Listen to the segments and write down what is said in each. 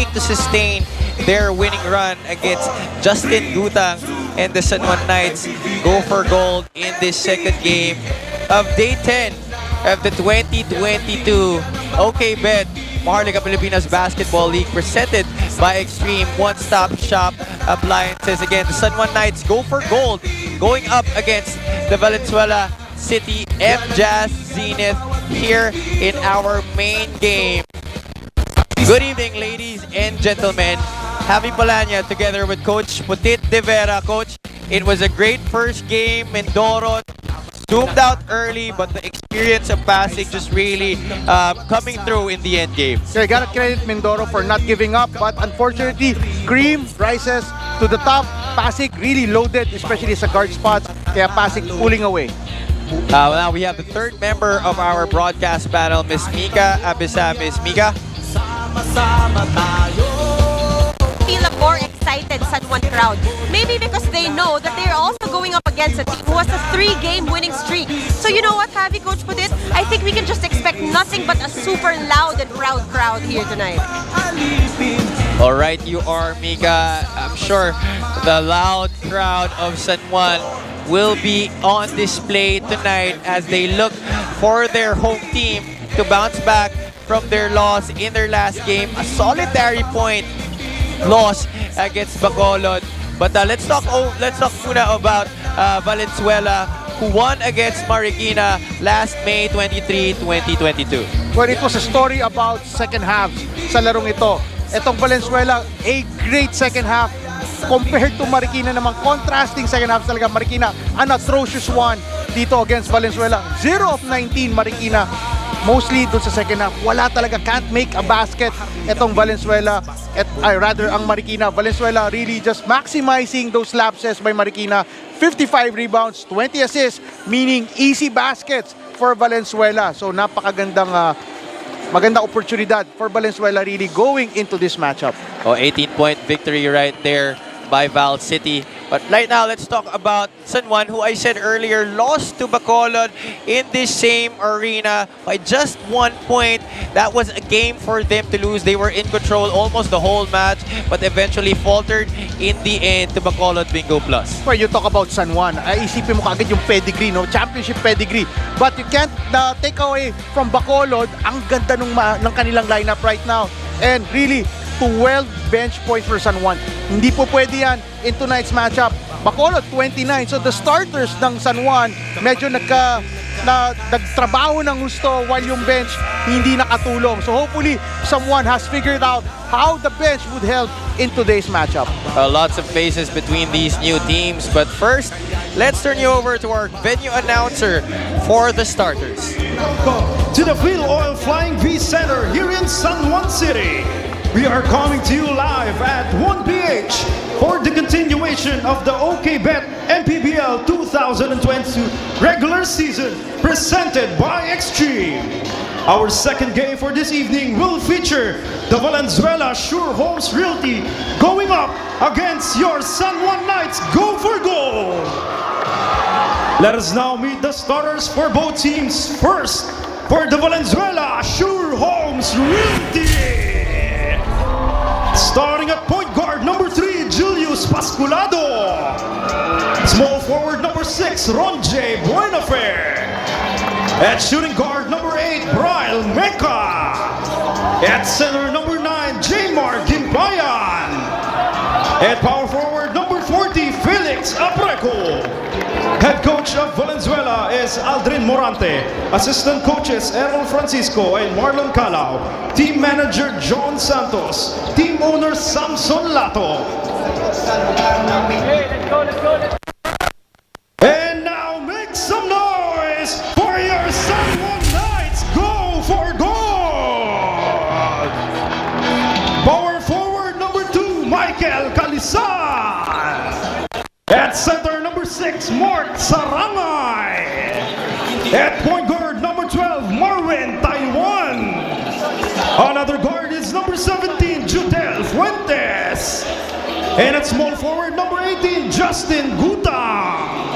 to sustain their winning run against Justin Gutang and the San Juan Knights go for gold in this second game of Day 10 of the 2022 OK Bet Maharlika Pilipinas Basketball League presented by Extreme One-Stop Shop Appliances. Again, the San Juan Knights go for gold going up against the Valenzuela City M-Jazz Zenith here in our main game. Good evening, ladies and gentlemen. Javi Palanya together with Coach Putit De Vera. Coach, it was a great first game. Mindoro zoomed out early, but the experience of passing just really coming through in the end game. So you gotta credit Mindoro for not giving up, but unfortunately, Cream rises to the top. Pasig really loaded, especially sa guard spots, kaya Pasig pulling away. Now we have the third member of our broadcast panel, Miss Mika Abisa. Miss Mika. Feel a more excited San Juan crowd. Maybe because they know that they're also going up against a team who has a 3-game winning streak. So you know what, Javi, Coach Putit? I think we can just expect nothing but a super loud and proud crowd here tonight. All right, you are, Mika. I'm sure the loud crowd of San Juan will be on display tonight as they look for their home team to bounce back from their loss in their last game. A solitary point loss against Bacolod. But let's talk muna about Valenzuela, who won against Marikina last May 23, 2022. Well, it was a story about second half sa larong ito. Etong Valenzuela, a great second half compared to Marikina naman. Contrasting second half talaga. Marikina, an atrocious one dito against Valenzuela. 0 of 19 Marikina. Mostly dun sa second half, wala talaga, can't make a basket etong Valenzuela, rather ang Marikina. Valenzuela really just maximizing those lapses by Marikina. 55 rebounds, 20 assists, meaning easy baskets for Valenzuela. So napakagandang magandang oportunidad for Valenzuela really going into this matchup. 18-point victory right there by Val City. But right now, let's talk about San Juan, who I said earlier lost to Bacolod in this same arena by just 1 point. That was a game for them to lose. They were in control almost the whole match, but eventually faltered in the end to Bacolod Bingo Plus. When you talk about San Juan, isipin mo kagad yung pedigree, no? Championship pedigree. But you can't take away from Bacolod ang ganda ng kanilang lineup right now. And really, 12 bench points for San Juan. Hindi po pwede yan in tonight's matchup. Bacolod, 29. So the starters ng San Juan, medyo nagtrabaho ng gusto while yung bench hindi nakatulong. So hopefully, someone has figured out how the bench would help in today's matchup. Lots of faces between these new teams. But first, let's turn you over to our venue announcer for the starters. Welcome to the Phil Oil Flying V Center here in San Juan City. We are coming to you live at 1PH for the continuation of the OK Bet Mpbl 2022 regular season presented by Extreme. Our second game for this evening will feature the Valenzuela Sure Homes Realty going up against your San Juan Knights. Go for goal! Let us now meet the starters for both teams. First, for the Valenzuela Sure Homes Realty. Starting at point guard number 3, Julius Pasculado. Small forward number 6, Ronje Buenafer. At shooting guard number 8, Brian Mecca. At center number 9, J-Mar Gimbayan. At power forward number 40, Felix Apreco. Head coach of Valenzuela is Aldrin Morante. Assistant coaches Errol Francisco and Marlon Calao. Team manager John Santos. Team owner Samson Lato. And now make some noise for your San Juan Knights. Go for goal! Power forward number 2, Michael Calisan. At center number 6, Mark Sarangay. At point guard number 12, Marwin Taiwan. Another guard is number 17, Judel Fuentes. And at small forward number 18, Justin Gutang.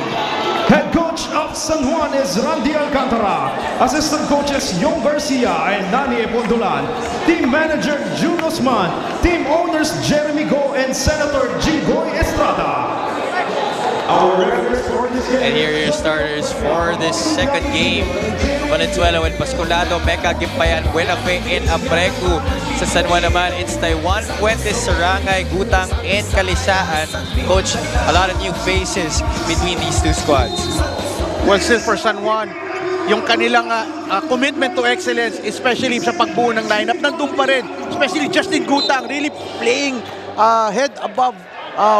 Head coach of San Juan is Randy Alcantara. Assistant coaches Yong Garcia and Nani Epondolan. Team manager June Osman. Team owners Jeremy Go and Senator G. Goy Estrada. Our referees for this game. And here are your starters for this second game. Valenzuela with Pascolado, Meca, Gimpayan, Buenafe, and Abrecu. Sa San Juan naman, it's Taiwan, Fuentes, Sarangay, Gutang, and Kalisaan. Coach, a lot of new faces between these two squads. Well, still for San Juan, yung kanilang commitment to excellence, especially sa pagbuo ng lineup, nandun pa rin. Especially Justin Gutang, really playing head above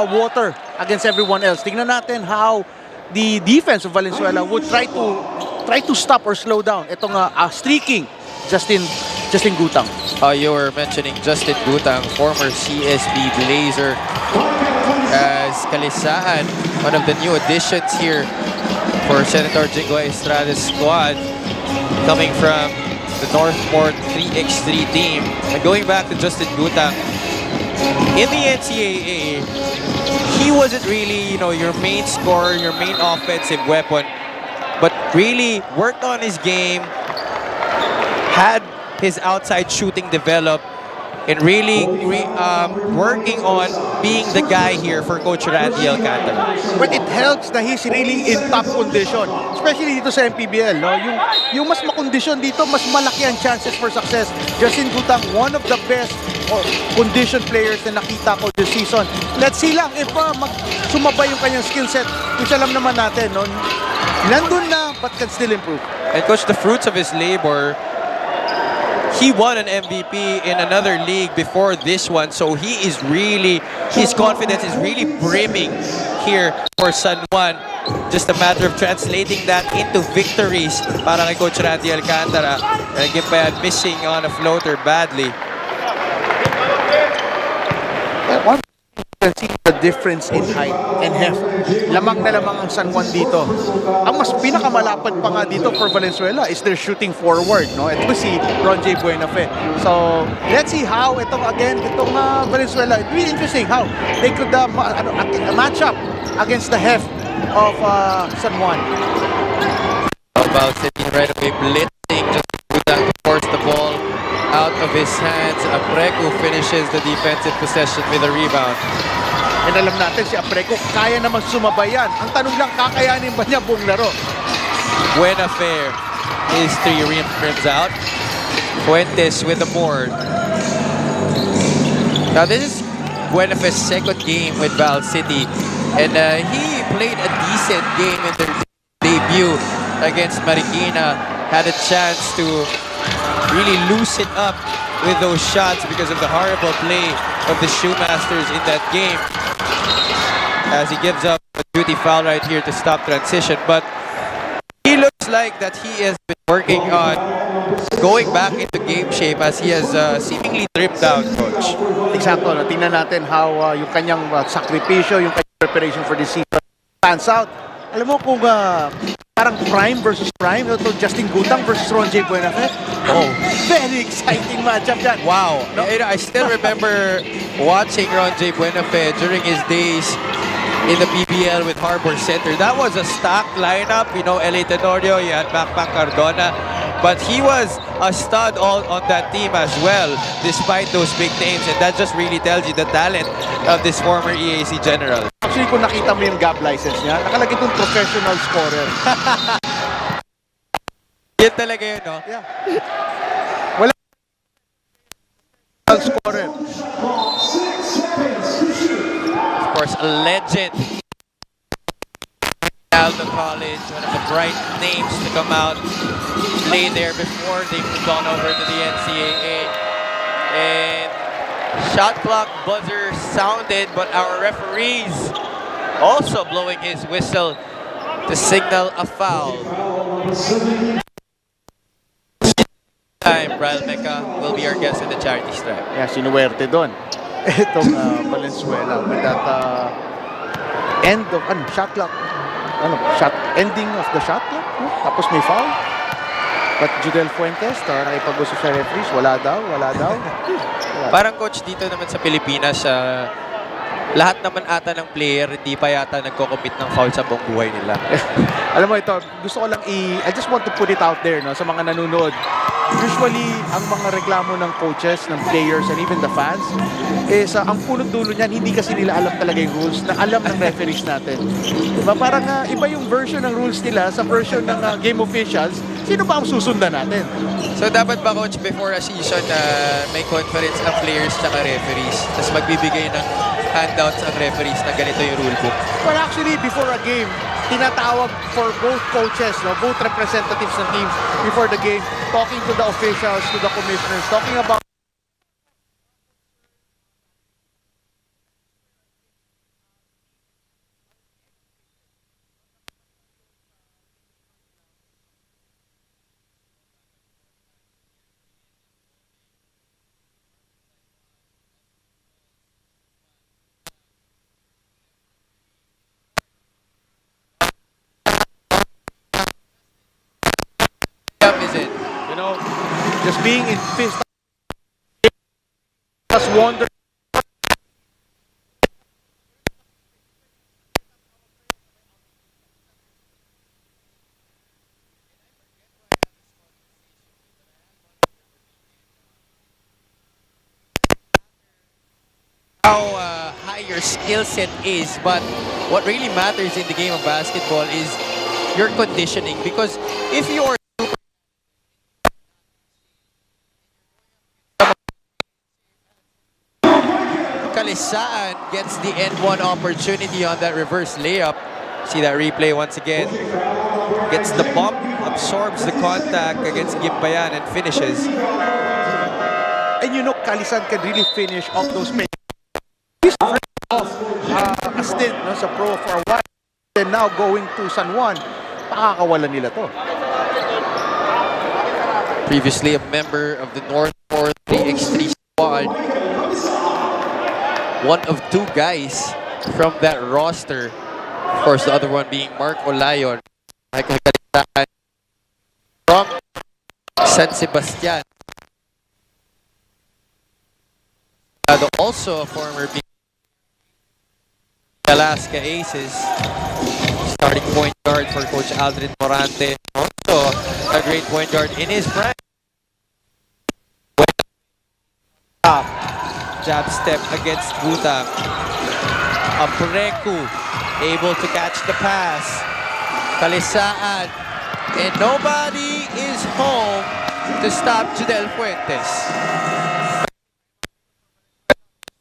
water against everyone else. Tingnan natin how the defense of Valenzuela would try to stop or slow down itong streaking Justin Gutang. You were mentioning Justin Gutang, former CSB Blazer, as Kalisaan, one of the new additions here for Senator Jingo Estrada's squad, coming from the Northport 3x3 team. And going back to Justin Gutang, in the NCAA, he wasn't really, your main scorer, your main offensive weapon, but really worked on his game, had his outside shooting develop, and really working on being the guy here for Coach Randy Alcantara. But it helps na he's really in top condition, especially dito sa MPBL. No? Yung mas makondisyon dito, mas malaki ang chances for success. Justin Gutang, one of the best condition players na nakita ko this season. Let's see lang if sumabay yung kanyang skill set. Which alam naman natin, no? Nandun na, but can still improve. And Coach, the fruits of his labor, he won an MVP in another league before this one, so his confidence is really brimming here for San Juan. Just a matter of translating that into victories para kay Coach Randy Alcantara. And Gimpayan missing on a floater badly. One can see the difference in height and heft. Lamang na lamang ang San Juan dito. Ang mas pinakamalapad pa nga dito for Valenzuela is their shooting forward, no? Ito si Ron J. Buenafe. So, let's see how itong Valenzuela, it's really interesting how they could match up against the heft of San Juan. About sitting right away, blitzing, just to force the ball out of his hands. Abrecu finishes the defensive possession with a rebound. And alam natin si Abrecu, kaya naman sumabayan. Ang tanong lang, kakayanin ba niya buong laro? Buenafe is 3 rims out. Fuentes with the board. Now this is Buenafe's second game with Val City, and he played a decent game in their debut against Marikina. Had a chance to really loosen up with those shots because of the horrible play of the Shoemasters in that game, as he gives up a duty foul right here to stop transition. But he looks like that he has been working on going back into game shape, as he has seemingly tripped down, Coach. Exacto. No? Tingnan natin how yung kanyang sakripisyo, yung kanyang preparation for this season stands out. Alam mo kung parang prime versus prime, ito Justin Gutang versus Ron J. Buenafe. Oh, very exciting matchup yan. Wow. No? I still remember watching Ron J. Buenafe during his days in the PBL with Harbor Center. That was a stacked lineup. L.A. Tenorio, you had Macpac Cardona. But he was a stud on that team as well, despite those big names. And that just really tells you the talent of this former EAC general. Actually, kung nakita mo yung gap license niya, nakalagay itong professional scorer. Yan talaga yun, no? Yeah. Wala scorer. Of course, a legend. Aldo College, one of the bright names to come out, played there before they moved on over to the NCAA. And shot clock buzzer sounded, but our referees also blowing his whistle to signal a foul. Time, Brian Mecca will be our guest in the charity stripe. Yeah, sinuwerte doon. Itong Valenzuela with that end of shot clock. Ending of the shot clock. Tapos may foul. But Judel Fuentes, nakipag-usap sa referees, wala daw. Parang coach dito naman sa Pilipinas, lahat naman ata ng player hindi pa yata nagko-commit ng foul sa buong buhay nila. Alam mo ito, gusto ko lang I just want to put it out there no, sa mga nanonood. Usually, ang mga reklamo ng coaches, ng players, and even the fans, is ang punot dulo niyan, hindi kasi nila alam talaga yung rules na alam ng referees natin. Diba? Parang iba yung version ng rules nila sa version ng game officials. Sino ba ang susundan natin? So dapat ba coach before a season may conference ang players tsaka referees tapos magbibigay ng handouts ang referees na ganito yung rule book? Well, actually, before a game, tinatawag for both coaches, no, both representatives ng teams before the game, talking to the officials, to the commissioners, talking about Is it? you know, just being in fist. Just wonder. How high your skill set is, but what really matters in the game of basketball is your conditioning, because if you're Kalisaan gets the N1 opportunity on that reverse layup. See that replay once again. Gets the bump, absorbs the contact against Gimbayan and finishes. And you know, Kalisan can really finish off those plays. He's off a stint no, sa pro for a while. And now going to San Juan, pakakawalan nila to. Previously a member of the North 4-3x3 squad. One of two guys from that roster. Of course, the other one being Mark Olayon. Michael Kalisan from San Sebastian. Also a former Alaska Aces. Starting point guard for Coach Aldrin Morante. Also a great point guard in his prime. Jab step against Gutang. Abreku able to catch the pass. Kalisaan. And nobody is home to stop Judel Fuentes.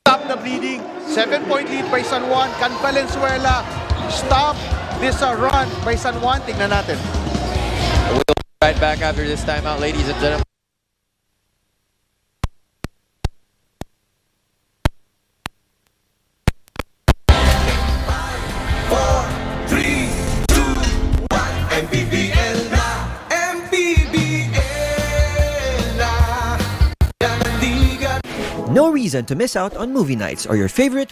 Stop the bleeding. 7-point lead by San Juan. Can Valenzuela stop this run by San Juan? Tignan natin. We'll be right back after this timeout, ladies and gentlemen. Mpbl na, Mpbl na, nandigan. No reason to miss out on movie nights or your favorite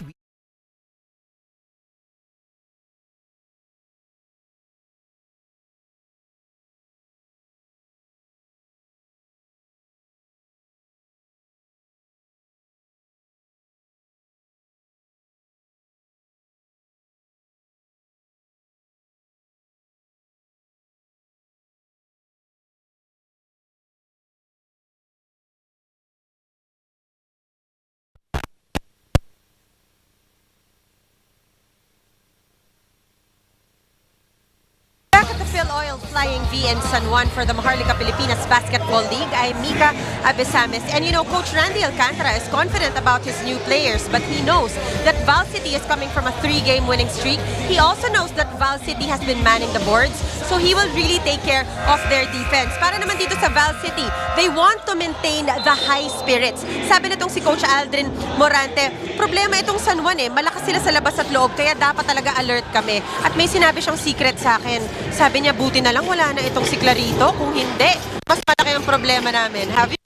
Back at the Phil Oil Flying V in San Juan for the Maharlika Pilipinas Basketball League, I'm Mika Abesamis. And you know, Coach Randy Alcantara is confident about his new players, but he knows that Val City is coming from a 3-game winning streak. He also knows that Val City has been manning the boards, so he will really take care of their defense. Para naman dito sa Val City, they want to maintain the high spirits. Sabi nitong si Coach Aldrin Morante, problema itong San Juan malakas sila sa labas at loob, kaya dapat talaga alert kami. At may sinabi siyang secret sa akin. Sabi niya, buti na lang wala na itong si Clarito. Kung hindi, mas malaki ang problema namin. Have you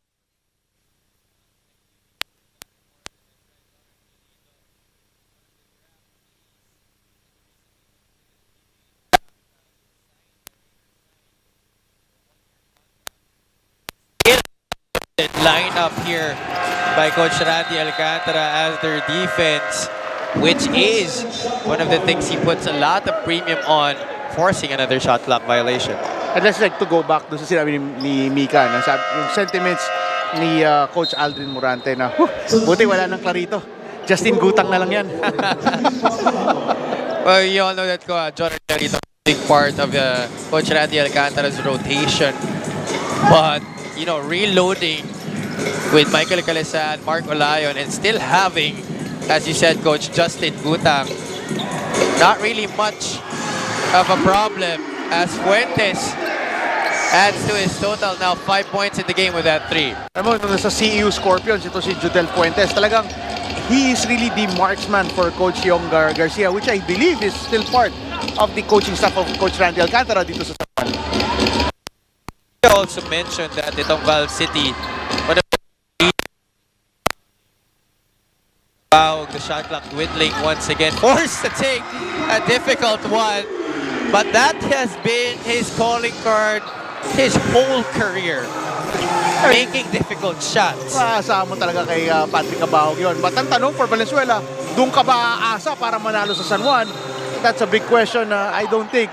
line up here by Coach Randy Alcantara as their defense which is one of the things he puts a lot of premium on, forcing another shot clock violation. I'd just like to go back doon sa sinabi ni Mika, yung sentiments ni Coach Aldrin Morante na, buti wala nang Clarito. Justin Gutang na lang yan. Well, you all know that Jonathan Clarito is a big part of Coach Randy Alcantara's rotation. But, you know, reloading with Michael Calesan, Mark Olayon, and still having, as you said, Coach Justin Gutang, not really much of a problem as Fuentes adds to his total now 5 points in the game with that 3. Alam mo, sa CEU Scorpions, ito si Judel Fuentes. Talagang, he is really the marksman for Coach Yong Garcia, which I believe is still part of the coaching staff of Coach Randy Alcantara dito sa San Juan. I also mentioned that itong Val City, one of the shot clock dwindling once again, forced to take a difficult one, but that has been his calling card his whole career, making difficult shots. Maasahan mo talaga kay Patrick Cabahog yun. But ang tanong for Valenzuela, doon ka ba aasa para manalo sa San Juan? That's a big question. I don't think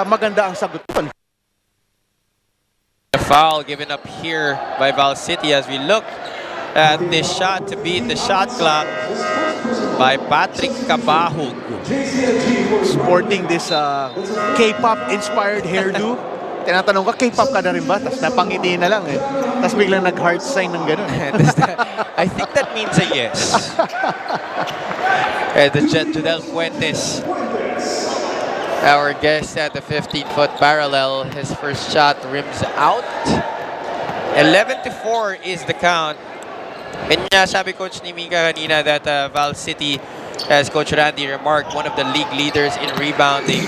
maganda ang sagot doon. A foul given up here by Val City as we look at this shot to beat the shot clock by Patrick Cabahog. Sporting this K-pop inspired hairdo. Tinatanong ka, K-pop ka na rin ba? Tapos napangiti na lang eh. Tapos biglang nag-heart sign ng gano'n. I think that means a yes. The Judel Fuentes, our guest at the 15-foot parallel, his first shot rims out. 11-4 is the count. And sabi Coach ni Mika kanina that Val City, as Coach Randy remarked, one of the league leaders in rebounding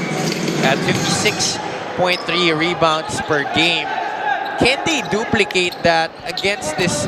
at 56.3 rebounds per game. Can they duplicate that against this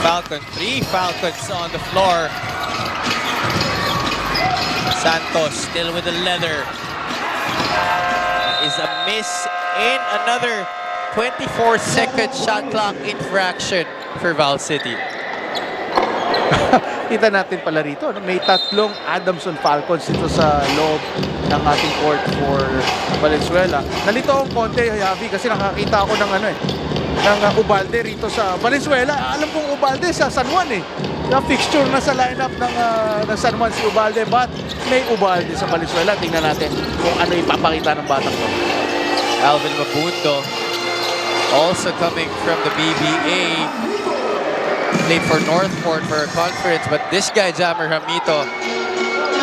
Falcons, 3 Falcons on the floor. Santos still with the leather. Is a miss in another 24-second shot clock infraction for Val City. Kita natin pala rito, may tatlong Adamson Falcons dito sa loob ng ating court for Valenzuela. Nalito akong konti, Javi, kasi nakakita ako ng ng Ubalde rito sa Valenzuela. Alam kong Ubalde sa San Juan eh. Na fixture na sa lineup ng San Juan si Ubalde, but may Ubalde sa Valenzuela. Tingnan natin kung ano ipapakita ng batang to. Alvin Mabundo, also coming from the BBA, played for Northport for a conference, but this guy, Jammer Hamito,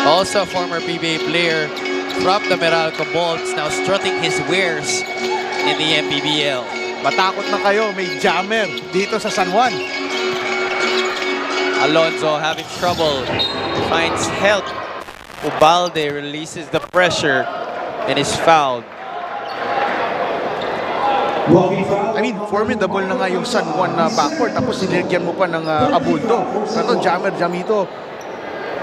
also a former PBA player from the Meralco Bolts, now strutting his wares in the Mpbl. Matakot na kayo, may jammer dito sa San Juan. Alonzo having trouble, finds help. Ubalde releases the pressure and is fouled. I mean, formidable na nga yung San Juan na backcourt, tapos sinirgyan mo pa ng Abuldo. Ito, Jammer Jamito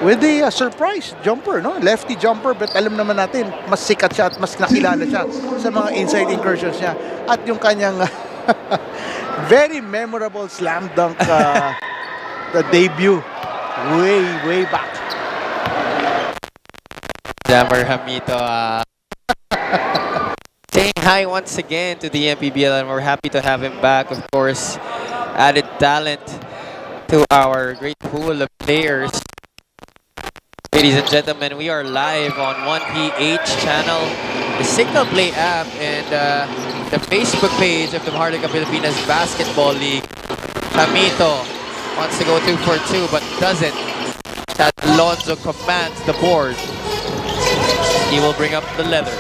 with a surprise jumper, no? Lefty jumper, but alam naman natin, mas sikat siya at mas nakilala siya sa mga inside incursions niya. At yung kanyang very memorable slam dunk the debut way back. Jammer Hamito saying hi once again to the MPBL, and we're happy to have him back. Of course, added talent to our great pool of players. Ladies and gentlemen, we are live on 1PH channel, the Signal Play app, and the Facebook page of the Maharlika Pilipinas Basketball League. Hamito wants to go 2 for 2 but doesn't. That Alonzo commands the board. He will bring up the leather.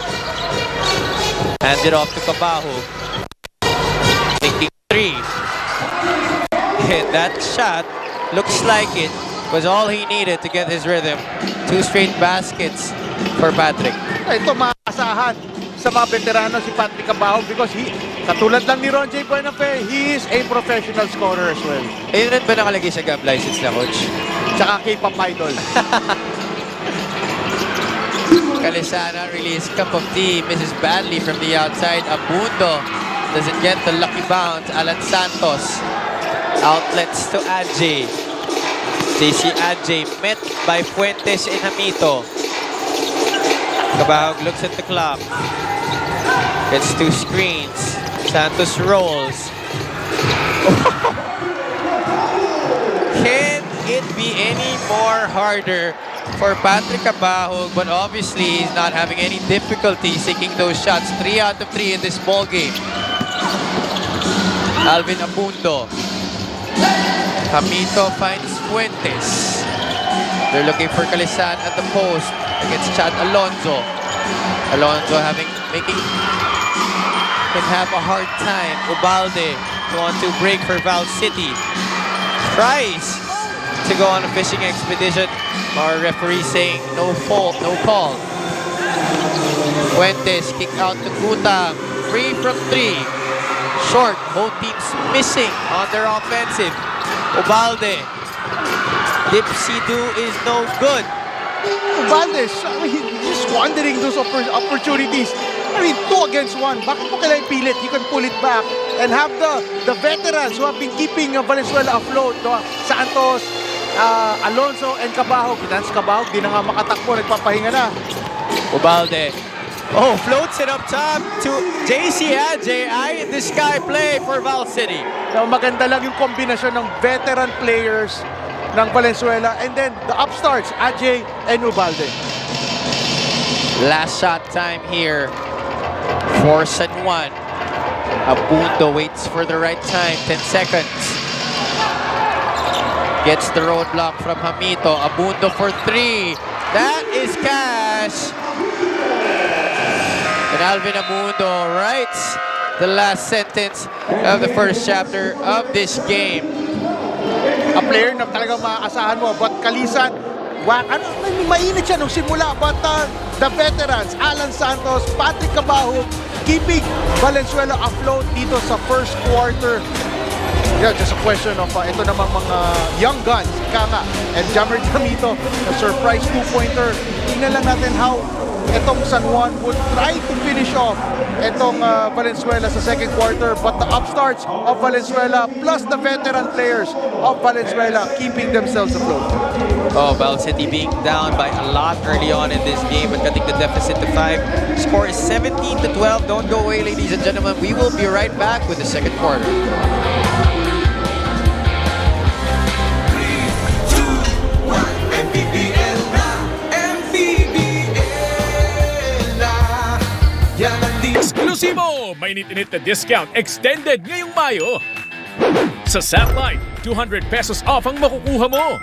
Hand it off to Cabajo. Thinking 3. And that shot looks like it was all he needed to get his rhythm. 2 straight baskets for Patrick. Ito maasahan sa mga veterano si Patrick Cabajo because katulad lang ni Ron J. Buenafe, he is a professional scorer as well. Ayun rin ba nakalagay sa gab license na, coach? Tsaka K-pop idol. Calisana release cup of tea, misses badly from the outside. Abundo doesn't get the lucky bounce. Alan Santos outlets to Adjay. JC Adjay met by Fuentes and Hamito. Cabahog looks at the clock. Gets 2 screens. Santos rolls. Can it be any more harder for Patrick Cabahog? But obviously he's not having any difficulty seeking those shots. 3 out of 3 in this ball game. Alvin Abundo. Hamito finds Fuentes. They're looking for Calisan at the post against Chad Alonzo. Alonzo can have a hard time. Ubalde going to break for Val City. Tries to go on a fishing expedition. Our referee saying no fault, no call. Fuentes kick out to Gutang. 3 from 3. Short. Both teams missing on their offensive. Ubalde. Dipsy-do is no good. Valdez, he's squandering those opportunities. 2 against 1. Bakit mo kailangan pilit? You can pull it back and have the veterans who have been keeping Valenzuela afloat. No? Santos, Alonzo, and Cabajo. Kinans Cabajo, di na nga makatakbo, nagpapahinga na. Ubalde. Oh, floats it up top to JC Adjay. Eye in the sky play for Val City. So, maganda lang yung kombinasyon ng veteran players ng Valenzuela and then the upstarts, Adjay and Ubalde. Last shot time here for San Juan. Abundo waits for the right time, 10 seconds. Gets the roadblock from Hamito. Abundo for 3. That is cash. And Alvin Abundo writes the last sentence of the first chapter of this game. A player na talagang maaasahan mo, but Kalisan, mainit siya nung simula, but the veterans, Alan Santos, Patrick Cabajo, keeping Valenzuela afloat dito sa first quarter. Yeah, just a question of ito namang mga young guns, Kaka and Jammer Jamito, a surprise 2-pointer. Tingnan lang natin how itong San Juan would try to finish off itong Valenzuela sa second quarter, but the upstarts of Valenzuela plus the veteran players of Valenzuela keeping themselves afloat. Oh, Val City being down by a lot early on in this game, but cutting the deficit to 5. Score is 17-12. Don't go away, ladies and gentlemen. We will be right back with the second quarter. Eksklusibo! Mainit-init na discount extended ngayong Mayo. Sa Satellite, 200 pesos off ang makukuha mo.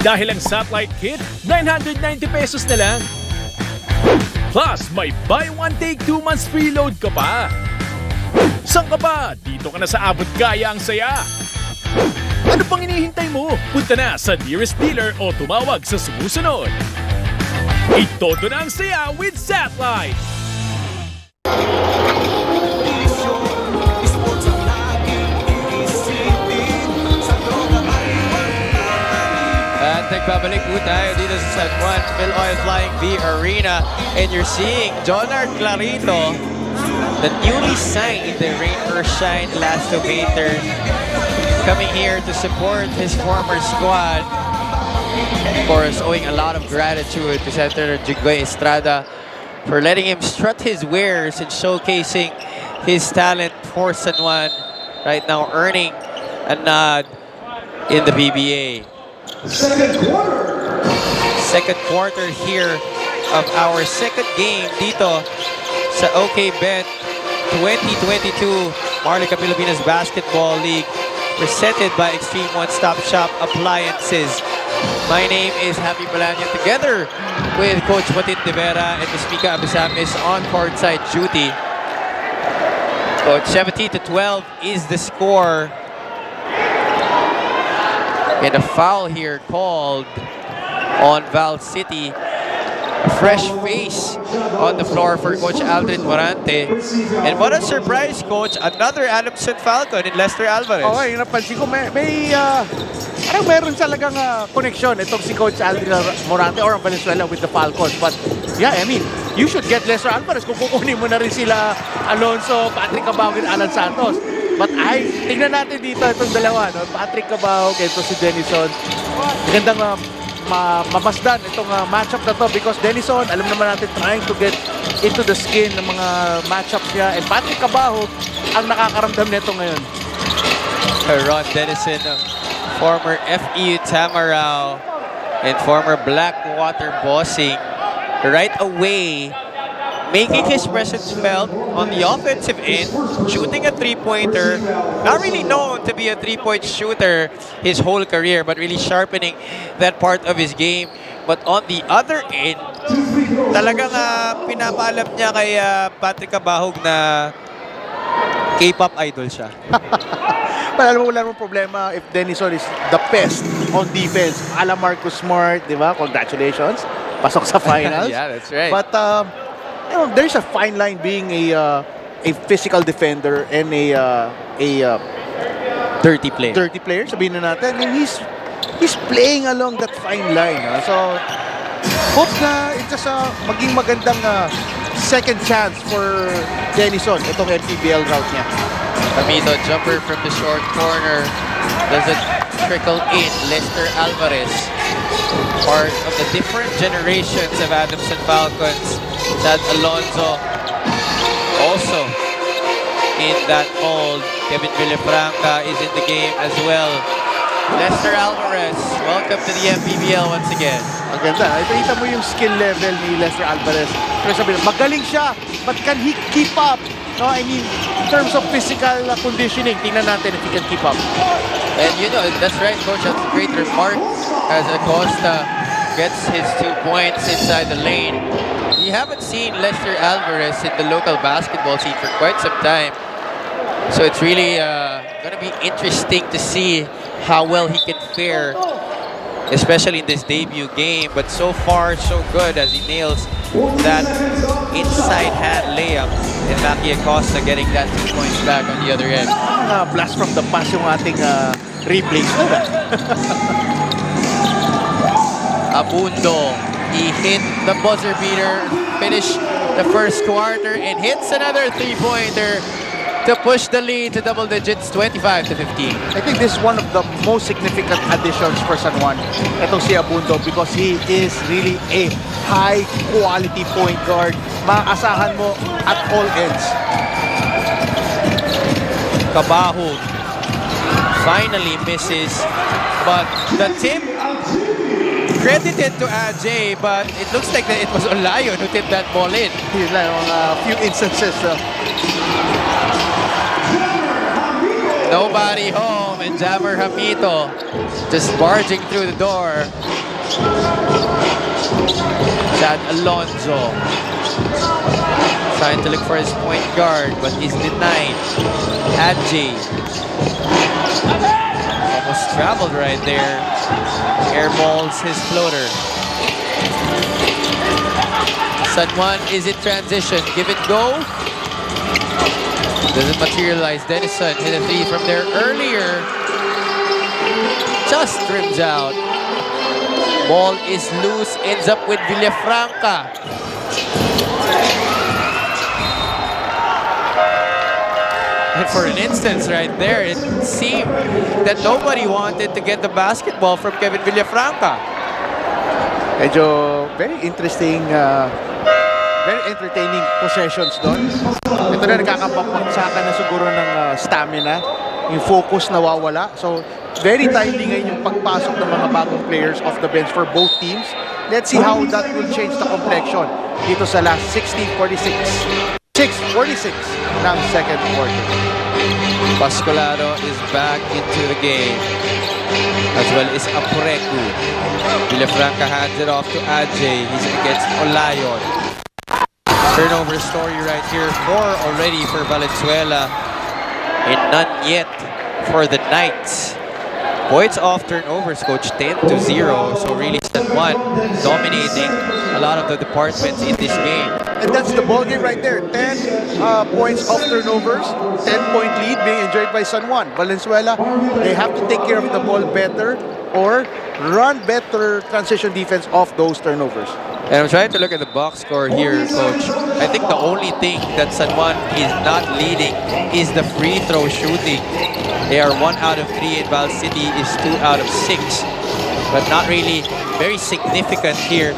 Dahil ang Satellite Kit, 990 pesos na lang. Plus, may buy one take 2 months preload ka pa. Saan ka ba? Dito ka na sa abot kaya ang saya. Ano pang hinihintay mo? Punta na sa nearest dealer o tumawag sa sumusunod. Itodo na ang saya with Satellite! At nagbabalik po tayo dito sa San Juan Mpbl Flying V Arena, and you're seeing Jonard Clarito, the newly signed Rain or Shine Last Debater, coming here to support his former squad. Of course, owing a lot of gratitude to Senator Jigway Estrada for letting him strut his wares and showcasing his talent for San Juan. Right now, earning a nod in the PBA. Second quarter here of our second game dito sa OK Bet 2022 Marlica Pilipinas Basketball League, presented by Extreme One Stop Shop Appliances. My name is Happy Balanya, together with Coach Batit De Vera and Ms. Mika Abisamis on courtside duty. Coach, 17-12 is the score. And a foul here called on Val City. A fresh face on the floor for Coach Aldrin Morante. And what a surprise, Coach. Another Adamson Falcon in Lester Alvarez. Okay, yung napansin ko, parang meron talagang connection itong si Coach Aldrin Morante or Valenzuela with the Falcons. But yeah, I mean, you should get Lester Alvarez kung kukunin mo na rin sila Alonso, Patrick Cabao, and Alan Santos. But tingnan natin dito itong dalawa, no? Patrick Cabao, ito si Denison. Magandang mamasdan itong matchup na to because Denison, alam naman natin, trying to get into the skin ng mga matchups niya. And Patrick Cabao ang nakakaramdam nito ngayon. Ron Denison, former FEU Tamarao and former Blackwater Bossing, right away making his presence felt on the offensive end, shooting a three-pointer. Not really known to be a three-point shooter his whole career, but really sharpening that part of his game. But on the other end, talagang pinapaalam niya kay Patrick Cabahog na K-pop idol siya. Wala namang problema if Denison is the best on defense. Ala Marcus Smart, di ba? Congratulations. Pasok sa finals. Yeah, that's right. But there's a fine line being a physical defender and a dirty play. dirty player, sabihin na natin. And he's playing along that fine line. So, hope na it's just maging magandang second chance for Denison, itong MPBL route niya. Camito, jumper from the short corner. Doesn't trickle in. Lester Alvarez, part of the different generations of Adamson Falcons. Chad Alonso, also in that mold. Kevin Villafranca is in the game as well. Lester Alvarez, welcome to the MPBL once again. Maganda. Ipakita mo yung skill level ni Lester Alvarez. Pero sabihin, magaling siya, but can he keep up? No, I mean, in terms of physical conditioning, tingnan natin if he can keep up. And you know, that's right, Coach. That's a great remark as Acosta gets his 2 points inside the lane. We haven't seen Lester Alvarez in the local basketball scene for quite some time. So it's really going to be interesting to see how well he can fare, especially in this debut game. But so far, so good as he nails that inside hand layup. And Maki Acosta getting that 2 points back on the other end. Blast from the past yung ating replays. Abundo, he hit the buzzer beater, finished the first quarter, and hits another three-pointer to push the lead to double digits, 25-15. I think this is one of the most significant additions for San Juan. Itong si Abundo because he is really a high-quality point guard. Maasahan mo at all ends. Cabahog finally misses, but the tip credited to Ajay, but it looks like that it was Olayon who tipped that ball in. Here's like a few instances. Nobody home, and Jammer Hamito just barging through the door. Chad Alonso trying to look for his point guard, but he's denied. Ajay almost traveled right there. Airballs his floater. San Juan is in transition. Give it go. Doesn't materialize. Denison hit a three from there earlier. Just rims out. Ball is loose. Ends up with Villafranca. And for an instance right there, it seemed that nobody wanted to get the basketball from Kevin Villafranca. Medyo very interesting, very entertaining possessions doon. Ito na nagkakapagpagsakan na siguro ng stamina. Yung focus nawawala. So, very timely ngayon yung pagpasok ng mga bagong players off the bench for both teams. Let's see how that will change the complexion dito sa last 16:46. 6:46 ng second quarter. Pascolado is back into the game. As well as Apureku. Villafranca hands it off to Ajay. He's against Olayon. Turnover story right here. 4 already for Valenzuela. And none yet for the Knights. Points off turnovers, coach, 10-0. So really San Juan dominating a lot of the departments in this game. And that's the ball game right there. 10 points off turnovers, 10-point lead being enjoyed by San Juan. Valenzuela, they have to take care of the ball better or run better transition defense off those turnovers. And I'm trying to look at the box score here, coach. I think the only thing that San Juan is not leading is the free throw shooting. They are 1 out of 3 and Val City is 2 out of 6. But not really very significant here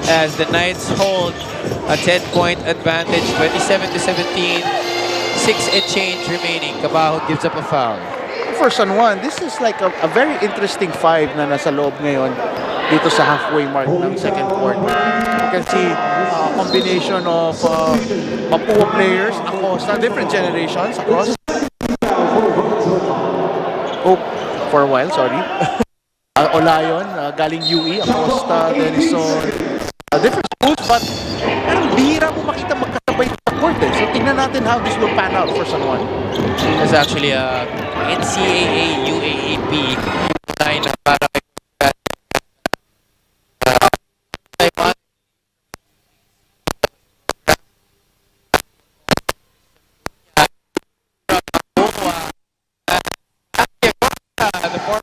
as the Knights hold a 10-point advantage, 27-17, 6 and change remaining. Cabajo gives up a foul. For San Juan, this is like a very interesting five na nasa loob ngayon dito sa halfway mark ng second quarter. You can see a combination of Mapua players across different generations across. Oh, for a while, sorry. Olayon, galing UE, Acosta, Denison, different schools, but parang bihira mo makita magkasabay sa court eh. So tingnan natin how this will pan out for San Juan. There's actually a NCAA UAAP line na parang the former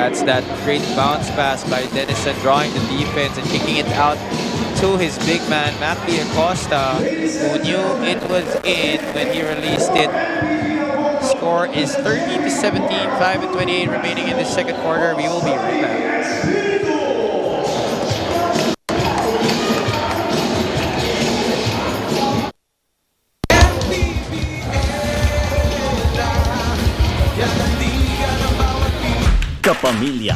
That's that great bounce pass by Denison, drawing the defense and kicking it out to his big man, Matthew Acosta, who knew it was in when he released it. Score is 30-17, 5 and 28 remaining in the second quarter. We will be right back. Kapamilya,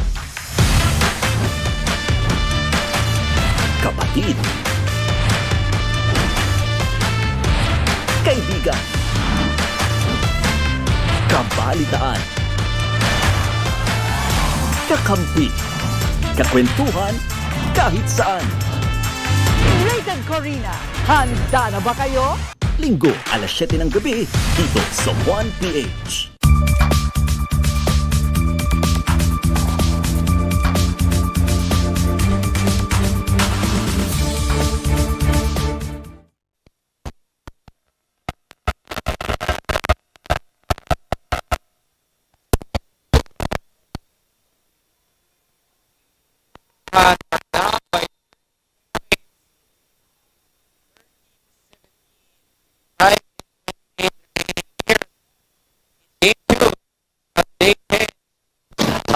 kapatid, kaibigan, kabalitaan, kakampi, kakwentuhan, kahit saan. Rated Corina, handa na ba kayo? Linggo, alas 7 ng gabi, dito sa 1PH.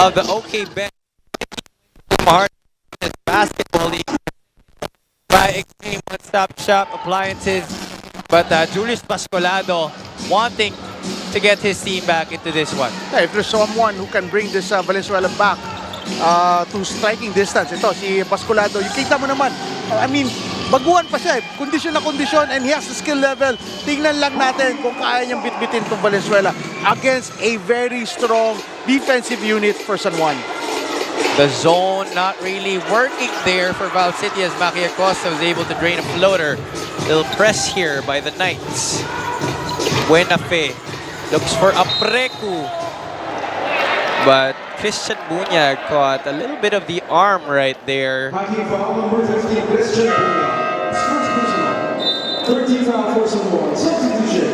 Of the OK Bet Basketball League by Extreme One-Stop Shop Appliances. But Julius Pascolado wanting to get his team back into this one. Yeah, if there's someone who can bring this Valenzuela back to striking distance, ito si Pascolado. Yung kita mo naman, I mean, baguhan pa siya, kondisyon na kondisyon, and he has the skill level. Tingnan lang natin kung kaya niyang bitbitin itong Valenzuela against a very strong defensive unit for San Juan. The zone not really working there for Val City as Maki Acosta was able to drain a floater. Little press here by the Knights. Buena Fe looks for Apreku, but Christian Bunyag caught a little bit of the arm right there. Hockey foul number 15, Christian Bunyag. First personal. 13 foul, force of one. Substitution.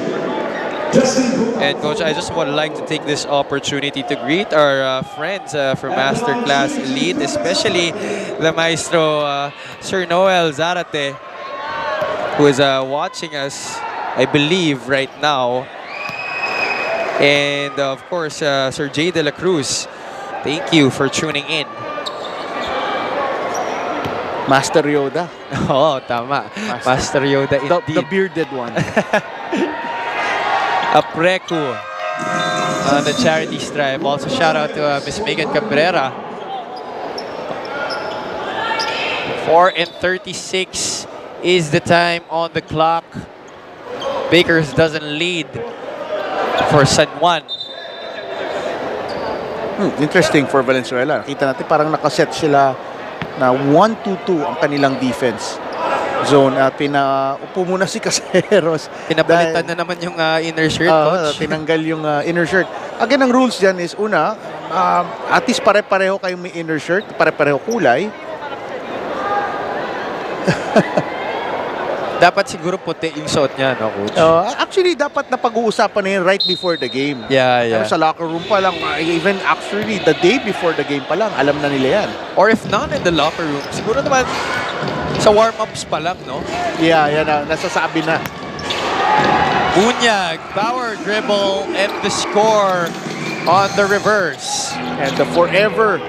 Justin Bunyag. And Coach, I just would like to take this opportunity to greet our friends from Masterclass Elite, especially the Maestro Sir Noel Zarate, who is watching us, I believe, right now. And of course, Sir Jay De La Cruz, thank you for tuning in. Master Yoda. Oh, tama. Master Yoda The indeed. bearded one. Apreku on the charity stripe. Also shout out to Miss Megan Cabrera. 4:36 is the time on the clock. Bakers doesn't lead for San Juan. Interesting for Valenzuela. Kita natin parang nakaset sila na 1-2-2 ang kanilang defense zone at pinaupo muna si Caseros. Pinapalitan na naman yung inner shirt, Coach. Tinanggal yung inner shirt. Again, ang rules dyan is una, at least pare-pareho kayong may inner shirt, pare-pareho kulay. Dapat siguro puti yung suot niya, no, Coach? Actually, dapat na pag-uusapan na yun right before the game. Yeah. Pero sa locker room pa lang, even actually the day before the game pa lang, alam na nila yan. Or if not in the locker room, siguro naman sa warm-ups pa lang, no? Yeah, yan na, nasasabi na. Bunyag, power dribble, and the score on the reverse. And the forever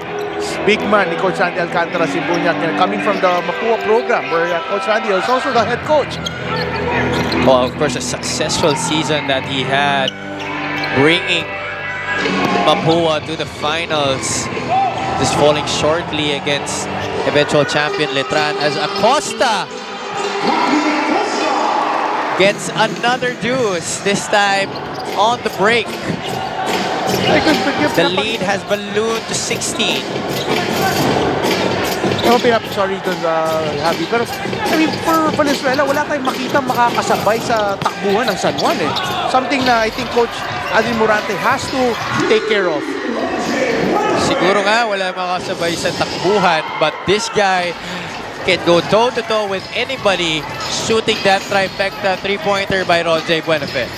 big man ni Coach Randy Alcantara, si Bunyag, coming from the Mapua program where Coach Randy is also the head coach. Well, of course, a successful season that he had, bringing Mapua to the finals, just falling shortly against eventual champion Letran as Acosta gets another deuce, this time on the break. The lead has ballooned to 16. Sorry doon, Javi. Pero, I mean, for Valenzuela, wala tayong makita makakasabay sa takbuhan ng San Juan eh. Something na I think Coach Adrian Morante has to take care of. Siguro nga wala makasabay sa takbuhan, but this guy can go toe-to-toe with anybody shooting that trifecta three-pointer by Ronjay Buenafe.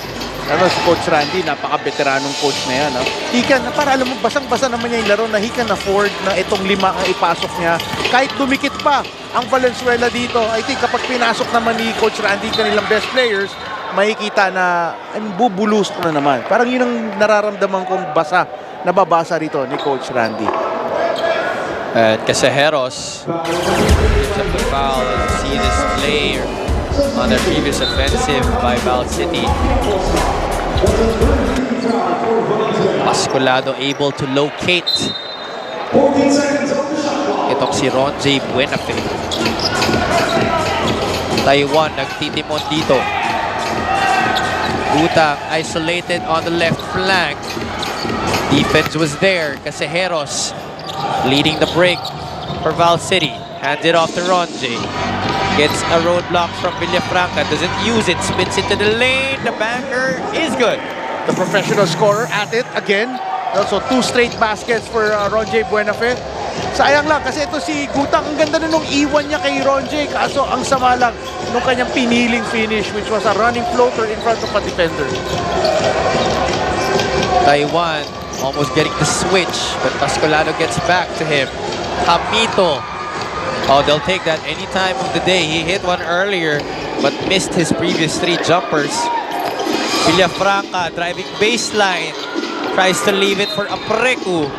Ano, si Coach Randy, napaka-veteranong coach na yan. He can, para alam mo, basang-basa naman niya yung laro na he can afford na itong 5 ang ipasok niya. Kahit dumikit pa ang Valenzuela dito, I think kapag pinasok naman ni Coach Randy kanilang best players, makikita na bubulusok na naman. Parang yun ang nararamdaman kong nababasa rito ni Coach Randy. And Caseros gives up the foul as you see this player on the previous offensive by Val City. Pascolado able to locate itong si Ronjay Buenafe. Taiwan nagtitimon dito. Utang isolated on the left flank. Defense was there. Caseros leading the break for Val City. Hands it off to Ronjay. Gets a roadblock from Villafranca. Doesn't use it. Spins into the lane. The banker is good. The professional scorer at it again. Also, 2 straight baskets for Ronjay Buenafe. Sayang lang kasi ito si Gutang. Ang ganda na nung iwan niya kay Ronjay. Kaso ang sama lang nung kanyang piniling finish which was a running floater in front of a defender. Taiwan almost getting the switch, but Pascolado gets back to him. Hamito. Oh, they'll take that any time of the day. He hit one earlier, but missed his previous 3 jumpers. Villafranca driving baseline. Tries to leave it for Apreku.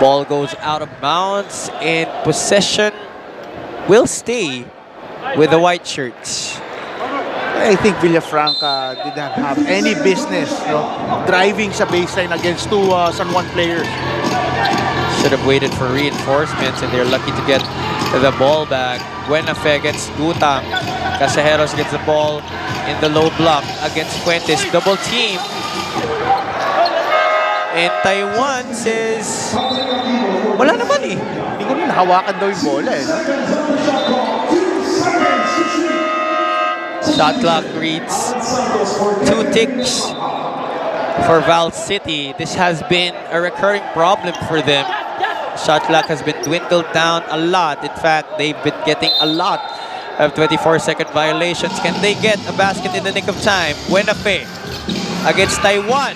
Ball goes out of bounds, and possession will stay with the white shirts. I think Villafranca did not have any business driving sa baseline against 2 San Juan players. Should have waited for reinforcements, and they're lucky to get the ball back. Buenafe against Gutang. Caseros gets the ball in the low block against Fuentes. Double team. And Taiwan says, wala naman eh. Hindi ko rin hawakan daw yung bola eh. Shot clock reads 2 ticks. for Val City. This has been a recurring problem for them. Shot clock has been dwindled down a lot. In fact, they've been getting a lot of 24-second violations. Can they get a basket in the nick of time? Buenafe against Taiwan.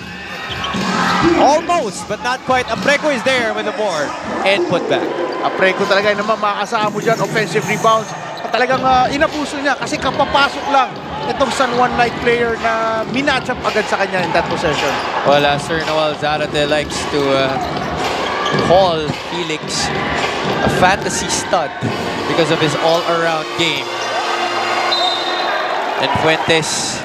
Almost, but not quite. Apreco is there with the board and put back. Apreco talaga naman makakasama mo dyan, offensive rebounds. At talagang inabuso niya kasi kapapasok lang itong San Juan Knight player na minatch up agad sa kanya in that possession. Well, Sir Noel Zarate likes to call Felix a fantasy stud because of his all-around game. And Fuentes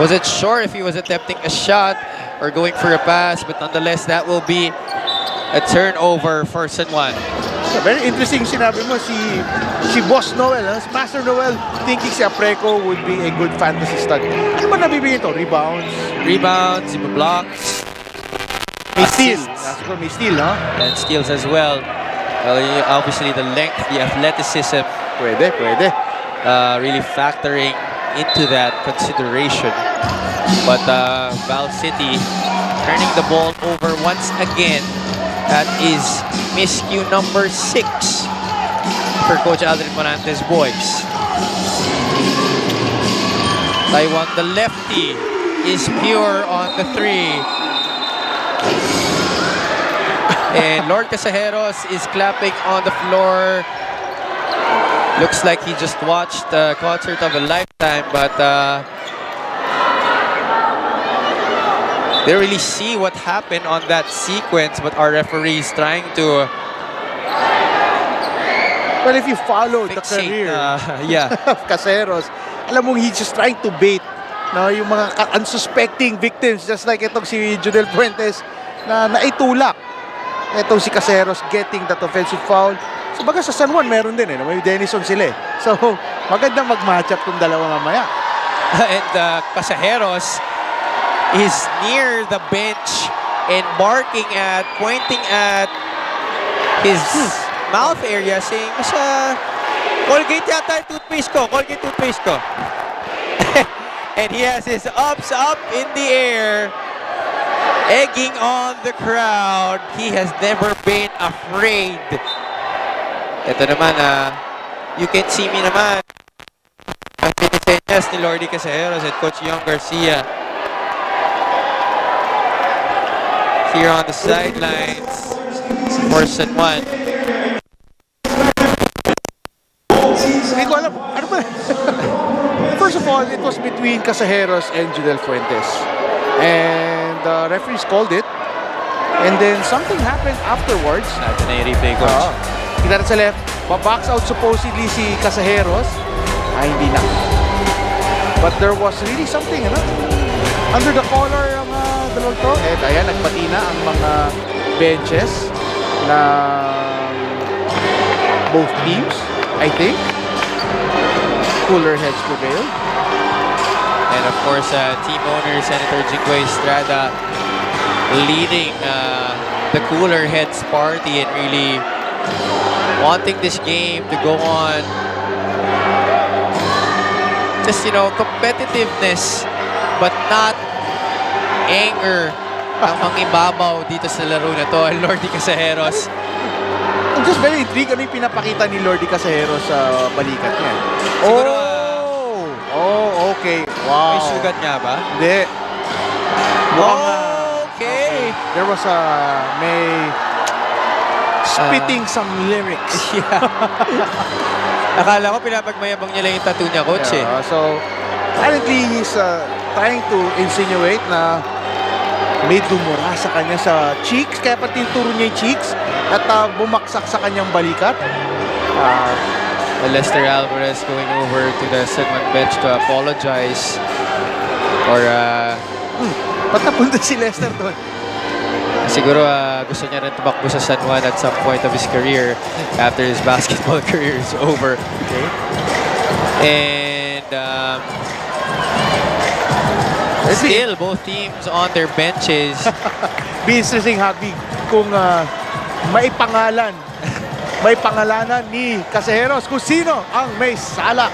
wasn't sure if he was attempting a shot or going for a pass, but nonetheless, that will be a turnover for San Juan. So, very interesting sinabi mo si Boss Noel, si Master Noel, thinking si Apreco would be a good fantasy stud. Ano ba nabibigay ito? Rebounds, blocks, May steal. assists, May steal, no? and steals as well. Well, obviously, the length, the athleticism, Pwede. really factoring into that consideration. But Val City turning the ball over once again. That is miscue number 6 for Coach Aldrin Morante's boys. Taiwan, the lefty, is pure on the 3. And Lord Casajeros is clapping on the floor. Looks like he just watched the concert of a lifetime, but they really see what happened on that sequence, but our referee is trying to Well, if you follow the fixate, career yeah. of Caseros, alam mo, he's just trying to bait yung mga unsuspecting victims, just like itong si Judel Fuentes na naitulak. Itong si Caseros getting that offensive foul. So baga sa San Juan meron din may Denison sila. So maganda mag-match up tong dalawa mamaya. And Casajeros is near the bench and pointing at his mouth area, saying, Colgate yata yung toothpaste ko, Colgate toothpaste ko. And he has his ups up in the air, egging on the crowd. He has never been afraid. Ito naman, you can see me naman. Ang pinisenyas ni Lordy Casajeros at Coach Young Garcia here on the sidelines for San Juan. Hindi ko alam, ano ba? First of all, it was between Casajeros and Judel Fuentes. And the referees called it. And then something happened afterwards. Natin na yung replay, Coach. Kita na sa left, box out supposedly si Casajeros. Hindi na. But there was really something, under the collar ang dalawang to. At ayan, nagpatina ang mga benches na both teams, I think. Cooler heads prevailed. And of course, team owner Senator Jinggoy Estrada leading the cooler heads party and really wanting this game to go on. Just, competitiveness but not anger ang mangibabaw dito sa laro na to. Lordy Casajeros. I'm just very intrigued ano yung pinapakita ni Lordy Casajeros sa balikat niya. Siguro, okay. Wow. may sugat nga ba? Hindi. Okay. There was may spitting some lyrics. Yeah. Akala ko pinapagmayabang niya lang yung tattoo niya, Coach. Yeah, so, apparently he's trying to insinuate na may dumura sa kanya sa cheeks, kaya pati turo niya yung cheeks at bumaksak sa kanyang balikat. Lester Alvarez going over to the San Juan bench to apologize. Or, Ba't napunta si Lester doon? siguro gusto niya rin tumakbo sa San Juan at some point of his career after his basketball career is over. Okay. And still, both teams on their benches. Be interesting, Habi, kung may pangalanan ni Casajeros kung sino ang may sala.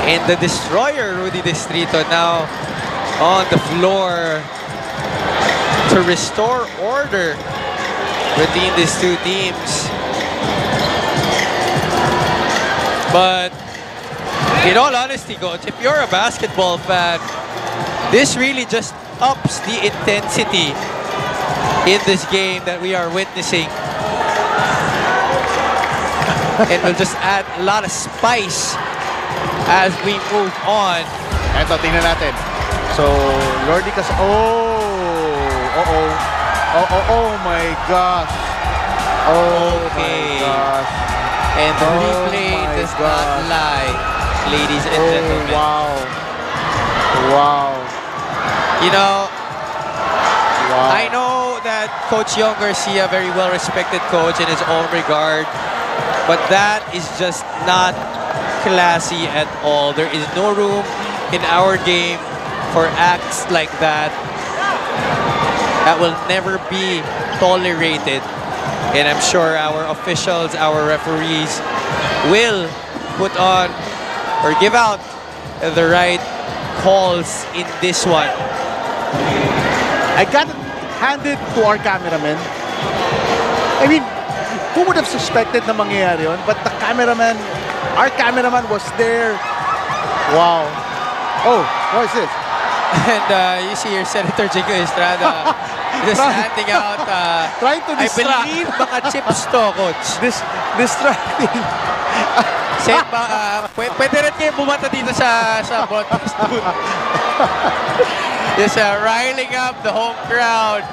And the destroyer, Rudy Distrito, now on the floor to restore order between these two teams. But in all honesty, Coach, if you're a basketball fan, this really just ups the intensity in this game that we are witnessing. And will just add a lot of spice as we move on. Eto, tingnan natin. So, Lordy oh my gosh. Oh Okay. my gosh. And the Oh replay my does not God. lie, ladies and Oh, gentlemen. wow. Wow. You know, Wow. I know that Coach Young Garcia, very well-respected coach in his own regard, but that is just not classy at all. There is no room in our game for acts like that. That will never be tolerated. And I'm sure our officials, our referees will put on or give out the right calls in this one. I got it handed to our cameraman. I mean, who would have suspected na mangyayari yun? But the cameraman, our cameraman was there. Wow. Oh, what is this? And you see your Senator Jingo Estrada just handing out, Trying to I distract. believe, mga chips to, Coach. Distracting. Same ba, pwede rin kayo bumata dito sa broadcast booth. Just riling up the home crowd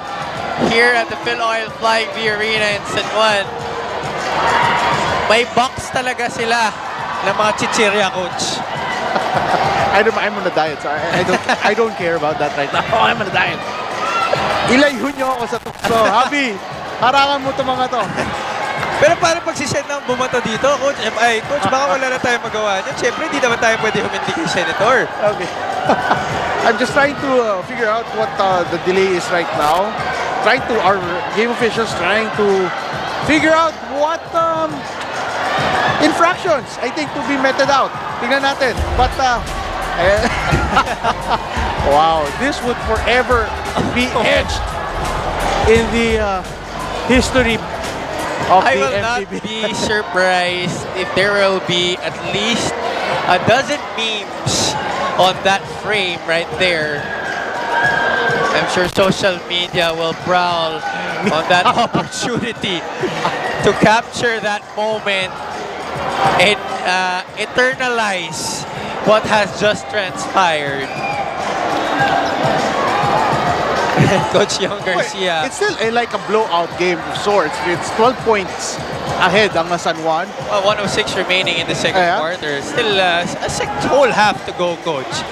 here at the Phil Oil Flying V Arena in San Juan. May box talaga sila ng mga chichirya, Coach. I'm on a diet, so I don't care about that right now. I'm on a diet. Ilayo nyo ako sa tukso. Habi, harangan mo to mga to. Pero paano pagsisend ng bumato dito, Coach? Coach, baka wala na tayong magawa niyan. Siyempre, hindi naman tayo pwede humindi kay Senator. Okay. I'm just trying to figure out what the delay is right now. Our game officials trying to figure out what infractions, I think, to be meted out. Tingnan natin. But, wow, this would forever be etched in the history of I the will not MPB. be surprised if there will be at least a dozen memes on that frame right there. I'm sure social media will prowl on that opportunity to capture that moment and eternalize what has just transpired. Coach Young Garcia. It's still like a blowout game of sorts. It's 12 points ahead ang San Juan. 106 remaining in the second Yeah. quarter. Still a whole half to go, Coach.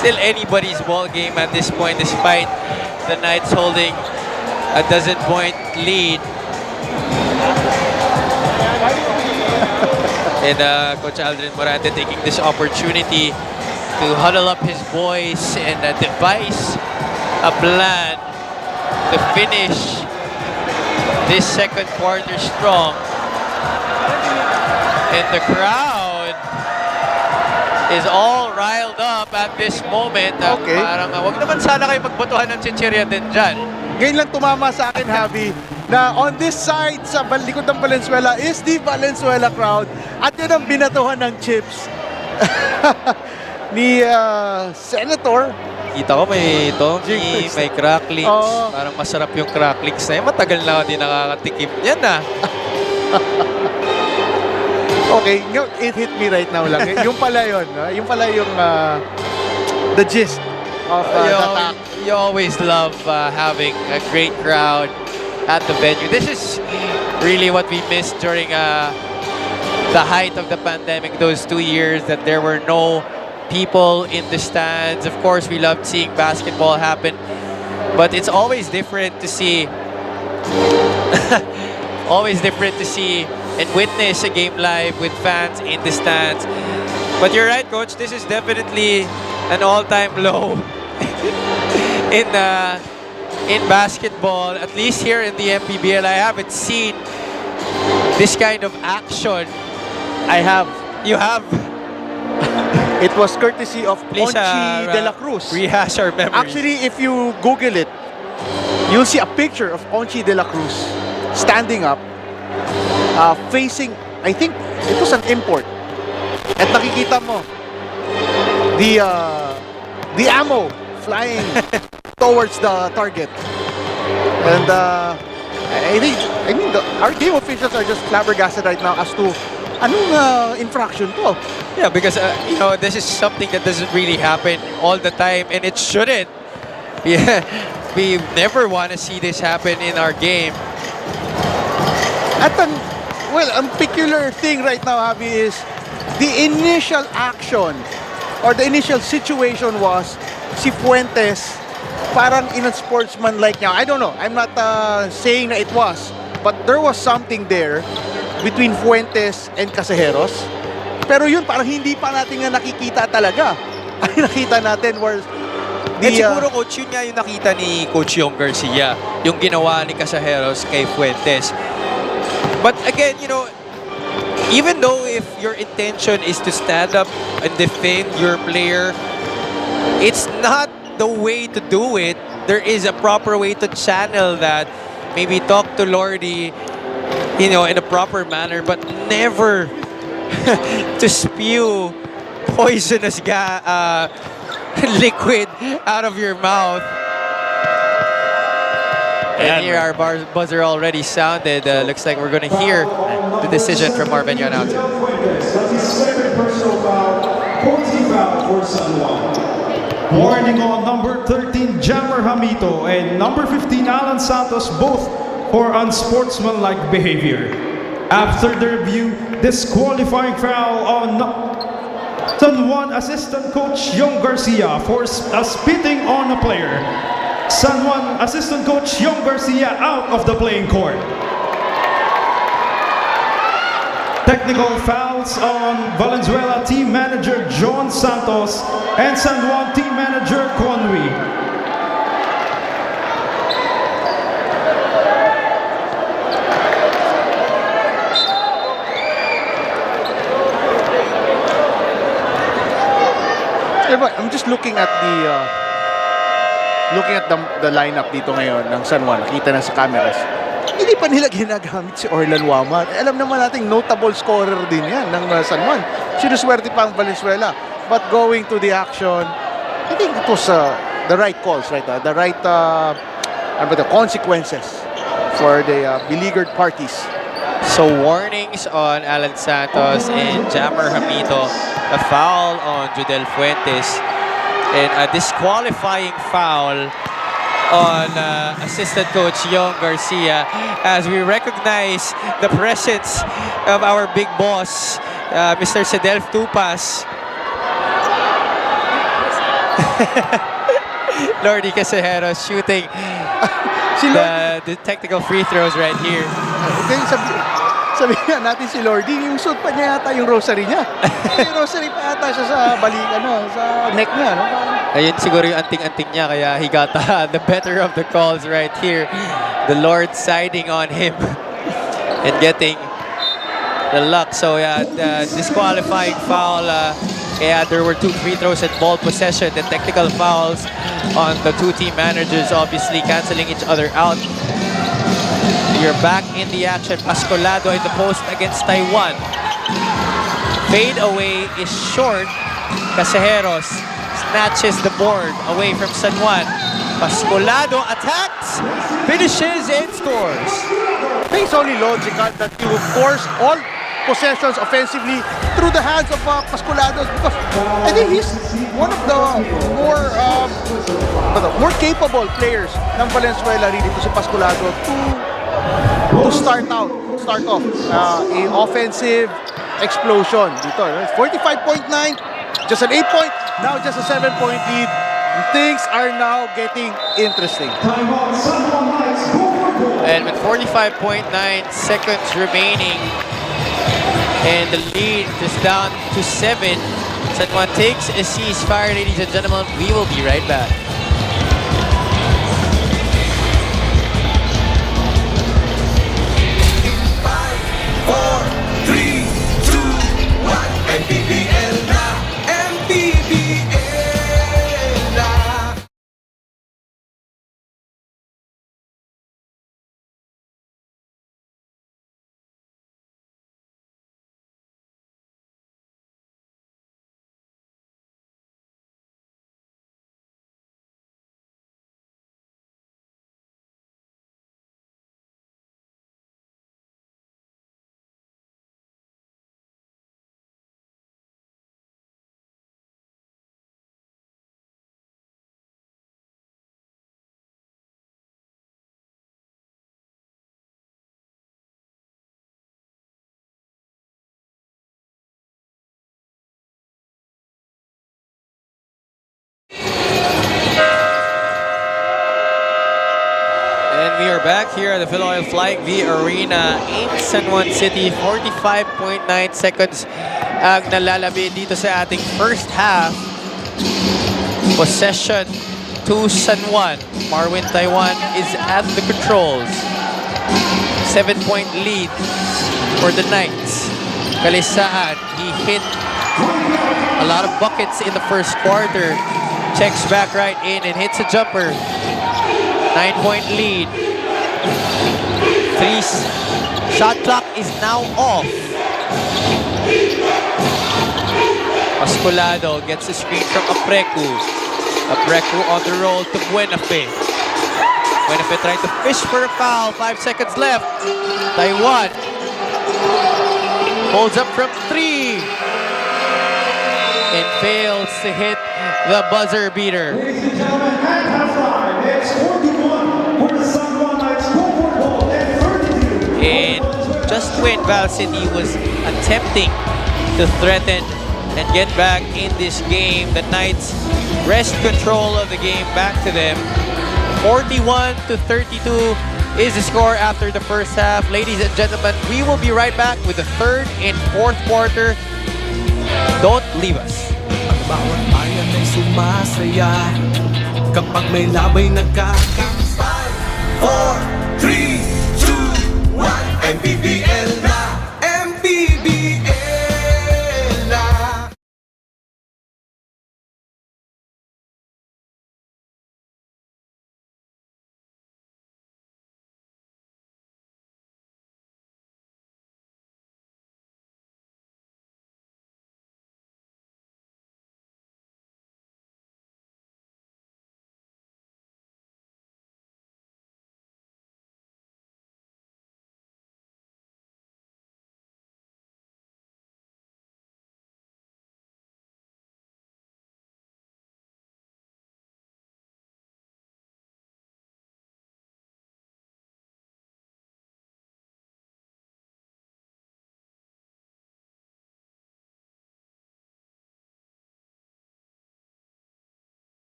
Still anybody's ball game at this point, despite the Knights holding a dozen-point lead. And Coach Aldrin Morante taking this opportunity to huddle up his boys and devise a plan to finish this second quarter strong. And the crowd is all riled up at this moment. Okay. Parang wag naman sana kayo magbotohan ng chichirya din dyan. Ngayon lang tumama sa akin, Javi, na on this side, sa likod ng Valenzuela, is the Valenzuela crowd. At yun ang binatuhan ng chips ni Senator. Kita ko may tongi, may cracklings. Oo. Parang masarap yung cracklings na yun. Matagal na ako din nakakatikim yan Okay, it hit me right now lang. Yung pala yun. Yung pala yung the gist of the attack. You always love having a great crowd at the venue. This is really what we missed during the height of the pandemic, those 2 years that there were no people in the stands. Of course, we loved seeing basketball happen, but it's always different to see and witness a game live with fans in the stands. But you're right, Coach, this is definitely an all-time low in basketball, at least here in the Mpbl. I haven't seen this kind of action. I have. You have? It was courtesy of Please Onchi de la Cruz. rehash our memories. Actually, if you Google it, you'll see a picture of Onchi de la Cruz standing up, facing, I think it was an import. At nakikita mo, the ammo flying towards the target. And I mean, our game officials are just flabbergasted right now as to anong infraction to. Yeah, because you know, this is something that doesn't really happen all the time, and it shouldn't. Yeah, we never want to see this happen in our game. At ang peculiar thing right now, Javi, is the initial action or the initial situation was si Fuentes parang in a sportsman-like niya. I don't know. I'm not saying na it was. But there was something there between Fuentes and Casejeros. Pero yun, parang hindi pa natin nga nakikita talaga. Ang nakita natin was And siguro, Coach, yun nga yung nakita ni Coach Yong Garcia, yung ginawa ni Casejeros kay Fuentes. But again, you know, even though if your intention is to stand up and defend your player, it's not the way to do it. There is a proper way to channel that. Maybe talk to Lordy, you know, in a proper manner, but never to spew poisonous liquid out of your mouth. And here our buzzer already sounded. Looks like we're going to hear the decision from our venue announcer. Warning on number 13, Jammer Hamito, and number 15, Alan Santos, both for unsportsmanlike behavior. After the review, disqualifying foul on San Juan assistant coach Yong Garcia for spitting on a player. San Juan assistant coach Yong Garcia out of the playing court. Technical fouls on Valenzuela team manager John Santos and San Juan team manager Conwy. I'm just looking at the lineup dito ngayon ng San Juan. Nakita na sa cameras. Hindi pa nila ginagamit si Orlan Wama. Alam naman nating notable scorer din yan ng San Juan. Sinuswerte pa ang Valenzuela. But going to the action, I think it was the right calls, right? The right the consequences for the beleaguered parties. So warnings on Alan Santos and Jammer Hamito, a foul on Judel Fuentes, and a disqualifying foul on assistant coach Yong Garcia, as we recognize the presence of our big boss, Mr. Sedelf Tupas. Lordy Casejeros shooting the technical free throws right here. Okay, sabihin natin si Lordy, yung suit pa niya yata yung rosary niya. Yung rosary pa yata siya sa sa neck niya. No? Ayun siguro yung anting-anting niya, kaya he got the better of the calls right here. The Lord siding on him and getting the luck. So yeah, the disqualifying foul. Yeah, there were 2 free throws at ball possession. The technical fouls on the 2 team managers, obviously canceling each other out. You're back in the action. Pascolado in the post against Taiwan. Fade away is short. Casejeros snatches the board away from San Juan. Pascolado attacks, finishes, and scores. I think it's only logical that you force all possessions offensively through the hands of Pascolado, because I think he's one of the more capable players ng Valenzuela really to si Pascolado to start off a offensive explosion dito. 45.9, just an 8-point, now just a 7-point lead. Things are now getting interesting. And with 45.9 seconds remaining, and the lead is down to 7. San Juan takes a ceasefire, ladies and gentlemen. We will be right back. Mpbl na, Mpbl And we are back here at the Philadelphia Flying V Arena in San Juan City. 45.9 seconds ang nalalabi dito sa ating first half. Possession to San Juan. Marwin Taiwan is at the controls. 7-point lead for the Knights. Kalisaan, he hit a lot of buckets in the first quarter. Checks back right in and hits a jumper. 9-point lead. Shot clock is now off. Pascolado gets a screen from Aprecu. Aprecu on the roll to Buenafe. Buenafe trying to fish for a foul. 5 seconds left. Taiwan holds up from 3 and fails to hit the buzzer beater. Ladies and gentlemen, at halftime, it's 41 for the San Juan Knights, home court ball, and 32. And just when Val City was attempting to threaten and get back in this game, the Knights wrest control of the game back to them. 41-32 is the score after the first half. Ladies and gentlemen, we will be right back with the third and fourth quarter. Don't leave us. Ang bawat bayan ay sumasaya kapag may labay nagkakampay. 4, 3, 2, 1, Mpbl na!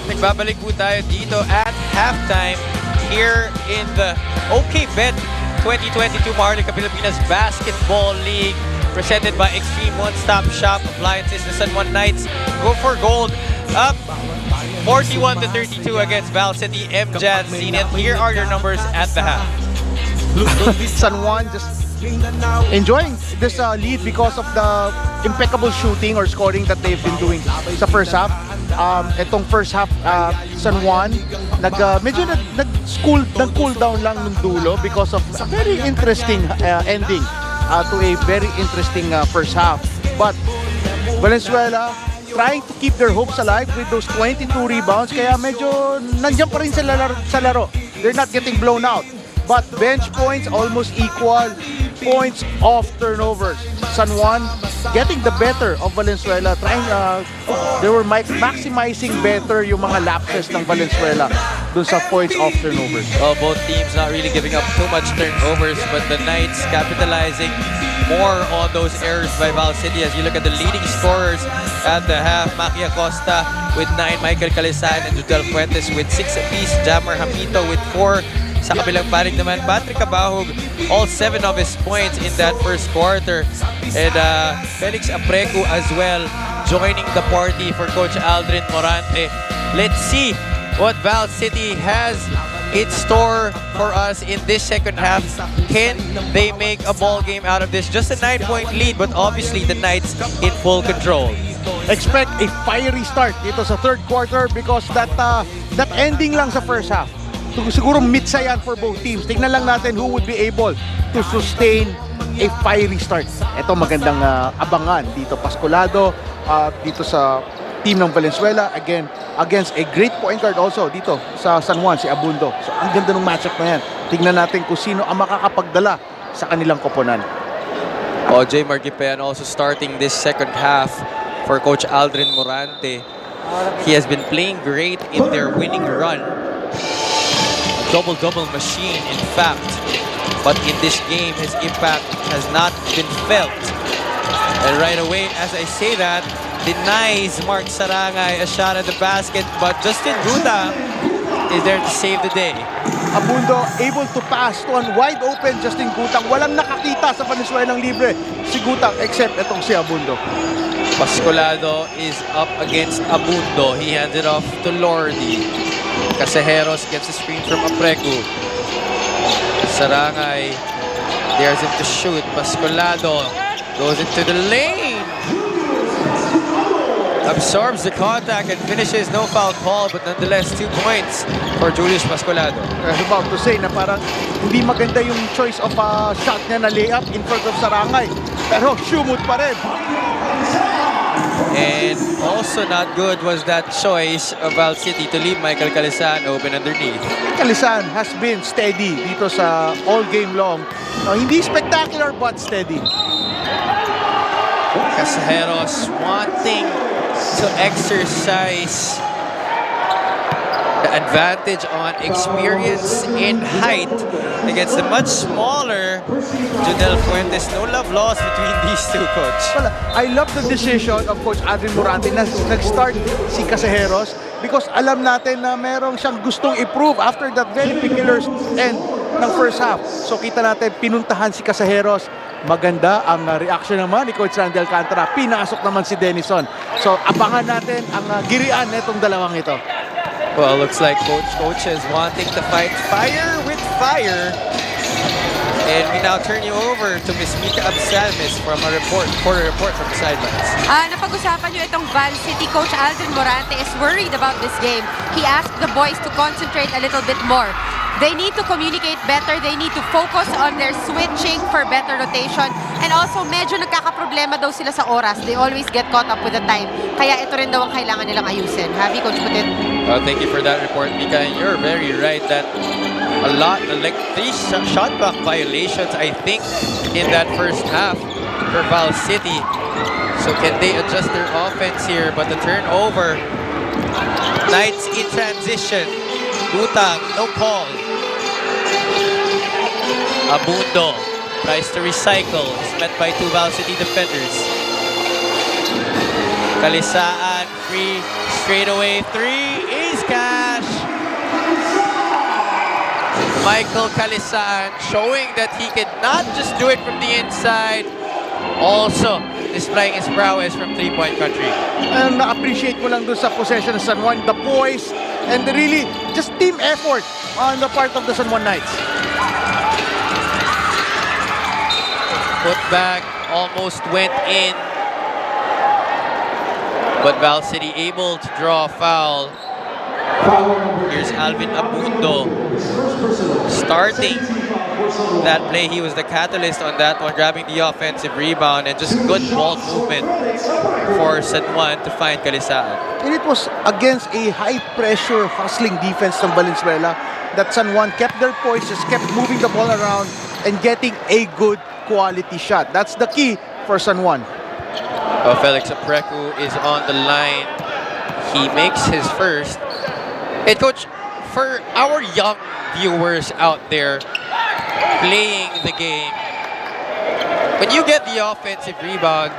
At nagbabalik po tayo dito at halftime here in the OK Bet 2022 Maharlika Pilipinas Basketball League presented by Extreme One Stop Shop Appliances. The San Juan Knights go for gold up 41-32 against Val City MJAD Zenith. Here are your numbers at the half. San Juan just enjoying this lead because of the impeccable shooting or scoring that they've been doing sa first half. Itong first half, San Juan, medyo nag-cool down lang ng dulo because of a very interesting ending to a very interesting first half. But Valenzuela trying to keep their hopes alive with those 22 rebounds, kaya medyo nandiyan pa rin sa laro. They're not getting blown out. But bench points almost equal points off turnovers. San Juan getting the better of Valenzuela, they were maximizing better yung mga lapses ng Valenzuela dun sa points off turnovers. Well, both teams not really giving up too much turnovers, but the Knights capitalizing more on those errors by Val City. As you look at the leading scorers at the half, Maki Acosta with 9, Michael Calisan and Judel Fuentes with 6 apiece, Jammer Hamito with 4. Sa kabilang panig naman, Patrick Cabahog, all 7 of his points in that first quarter. And Felix Aprecu as well, joining the party for Coach Aldrin Morante. Let's see what Val City has in store for us in this second half. Can they make a ball game out of this? Just a 9-point lead, but obviously the Knights in full control. Expect a fiery start dito sa third quarter because that ending lang sa first half. Siguro mitsa yan for both teams. Tingnan lang natin who would be able to sustain a fiery start. Ito magandang abangan dito. Pascolado dito sa team ng Valenzuela against a great point guard also dito sa San Juan, si Abundo. So ang ganda ng matchup na yan. Tingnan natin kung sino ang makakapagdala sa kanilang koponan. OJ Margipean also starting this second half for Coach Aldrin Morante. He has been playing great in their winning run. Double-double machine, in fact. But in this game, his impact has not been felt. And right away, as I say that, denies Mark Sarangay a shot at the basket, but Justin Guta is there to save the day. Abundo able to pass to an wide open Justin Gutang. Walang nakakita sa Venezuelang libre si Gutang except itong si Abundo. Pascolado is up against Abundo. He hands it off to Lordi. Casejeros gets a screen from Aprecu. Sarangay dares him to shoot. Pascolado goes into the lane. Absorbs the contact and finishes. No foul call, but nonetheless 2 points for Julius Pascolado. I was about to say na parang hindi maganda yung choice of shot niya na layup in front of Sarangay. Pero shumut pa rin. And also not good was that choice of Val City to leave Michael Calisan open underneath. Calisan has been steady dito sa all game long. Hindi spectacular but steady. Casejeros wanting to exercise the advantage on experience and height against the much smaller Judel Fuentes. No love lost between these two, Coach. Well, I love the decision of Coach Adrian Morante na nag-start si Casejeros because alam natin na merong siyang gustong improve after that very peculiar end ng first half. So kita natin, pinuntahan si Casejeros. Maganda ang reaction naman ni Coach Randy Alcantara. Pinasok naman si Denison. So abangan natin ang girian nitong dalawang ito. Well, looks like Coach is wanting to fight fire with fire. And we now turn you over to Miss Mika Absalmis from a quarter report from the sidelines. Napag-usapan nyo itong Val City. Coach Aldrin Morante is worried about this game. He asked the boys to concentrate a little bit more. They need to communicate better. They need to focus on their switching for better rotation. And also, medyo nagkakaproblema daw sila sa oras. They always get caught up with the time. Kaya ito rin daw ang kailangan nilang ayusin. Happy, Coach Putit? Thank you for that report, Mika. And you're very right that a lot, like 3 shot clock violations, I think, in that first half for Val City. So can they adjust their offense here? But the turnover, Knights in transition. Gutang, no call. Abundo tries to recycle. Is met by 2 Val City defenders. Calisaan, free, straightaway 3 is Michael Calisaan showing that he can not just do it from the inside, also displaying his prowess from three-point country. And na-appreciate ko lang dun sa possession ng San Juan, the poise, and the really just team effort on the part of the San Juan Knights. Put back almost went in, but Val City able to draw a foul. Here's Alvin Abundo starting that play. He was the catalyst on that one, grabbing the offensive rebound and just good ball movement for San Juan to find Calisaan. And it was against a high-pressure, hustling defense ng Valenzuela that San Juan kept their poise, just kept moving the ball around and getting a good quality shot. That's the key for San Juan. Felix Apreku is on the line. He makes his first. And Coach, for our young viewers out there playing the game, when you get the offensive rebound,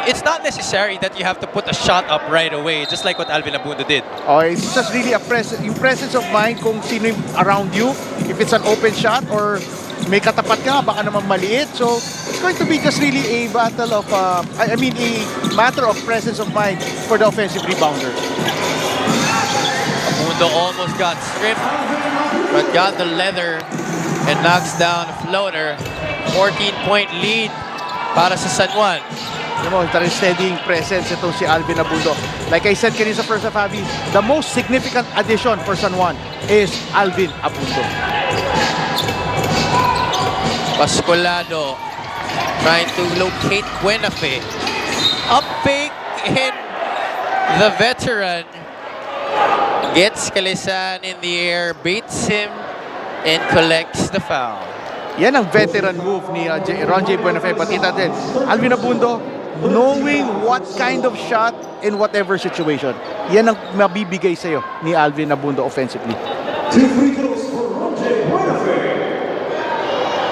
it's not necessary that you have to put a shot up right away, just like what Alvin Abundo did. Oh, it's just really yung presence of mind kung sino yung around you. If it's an open shot or may katapat ka, baka naman maliit. So, it's going to be just really a battle of, a matter of presence of mind for the offensive rebounder. Abundo almost got stripped, but got the leather and knocks down a floater. 14-point lead para sa San Juan. You know, very steadying presence itong si Alvin Abundo. Like I said kanina sa first half, Javi, the most significant addition for San Juan is Alvin Abundo. Pascolado trying to locate Buenafe. Up fake, and the veteran gets Calisaan in the air, baits him, and collects the foul. Yan ang veteran move ni Ron J. Buenafe. Pati natin, Alvin Abundo, knowing what kind of shot in whatever situation. Yan ang mabibigay sa'yo ni Alvin Abundo offensively.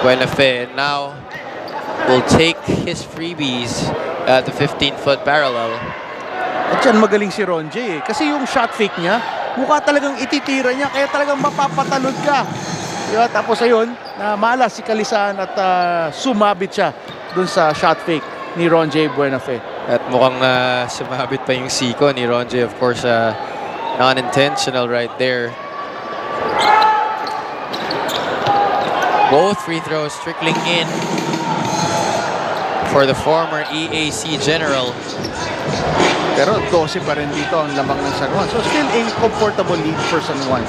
Buenafe now will take his freebies at the 15-foot parallel. At yan magaling si Ron J. Kasi yung shot fake niya, mukha talagang ititira niya, kaya talagang mapapatalod ka. Diba? Tapos ayun, malas si Calisaan at sumabit siya dun sa shot fake ni Ron J. Buenafe. At mukhang sumabit pa yung siko ni Ron J. Of course, non-intentional right there. Both free throws trickling in for the former EAC General. Pero 12 pa rin dito ang lamang ng San Juan. So still a comfortable lead for San Juan.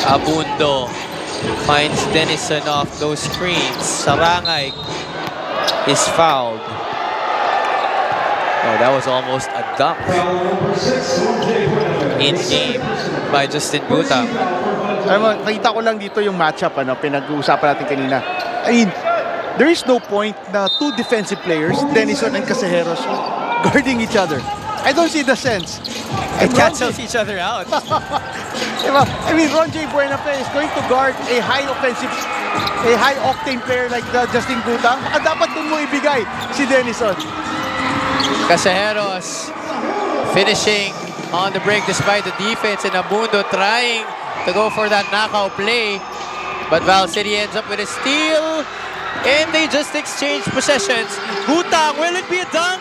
Abundo finds Denison off those screens. Sarangay is fouled. Oh, that was almost a dunk in game by Justin Gutang. Nakita ko lang dito yung matchup, pinag-uusapan natin kanina. I mean, there is no point na two defensive players, Denison and Casejeros, guarding each other. I don't see the sense. It cancels each other out. Diba? I mean, Ron J. Buenafe is going to guard a high-octane player like Justin Gutang. Baka dapat dun mo ibigay si Denison. Casejeros finishing on the break despite the defense, and Abundo trying to go for that knockout play. But Val City ends up with a steal, and they just exchange possessions. Gutang, will it be a dunk?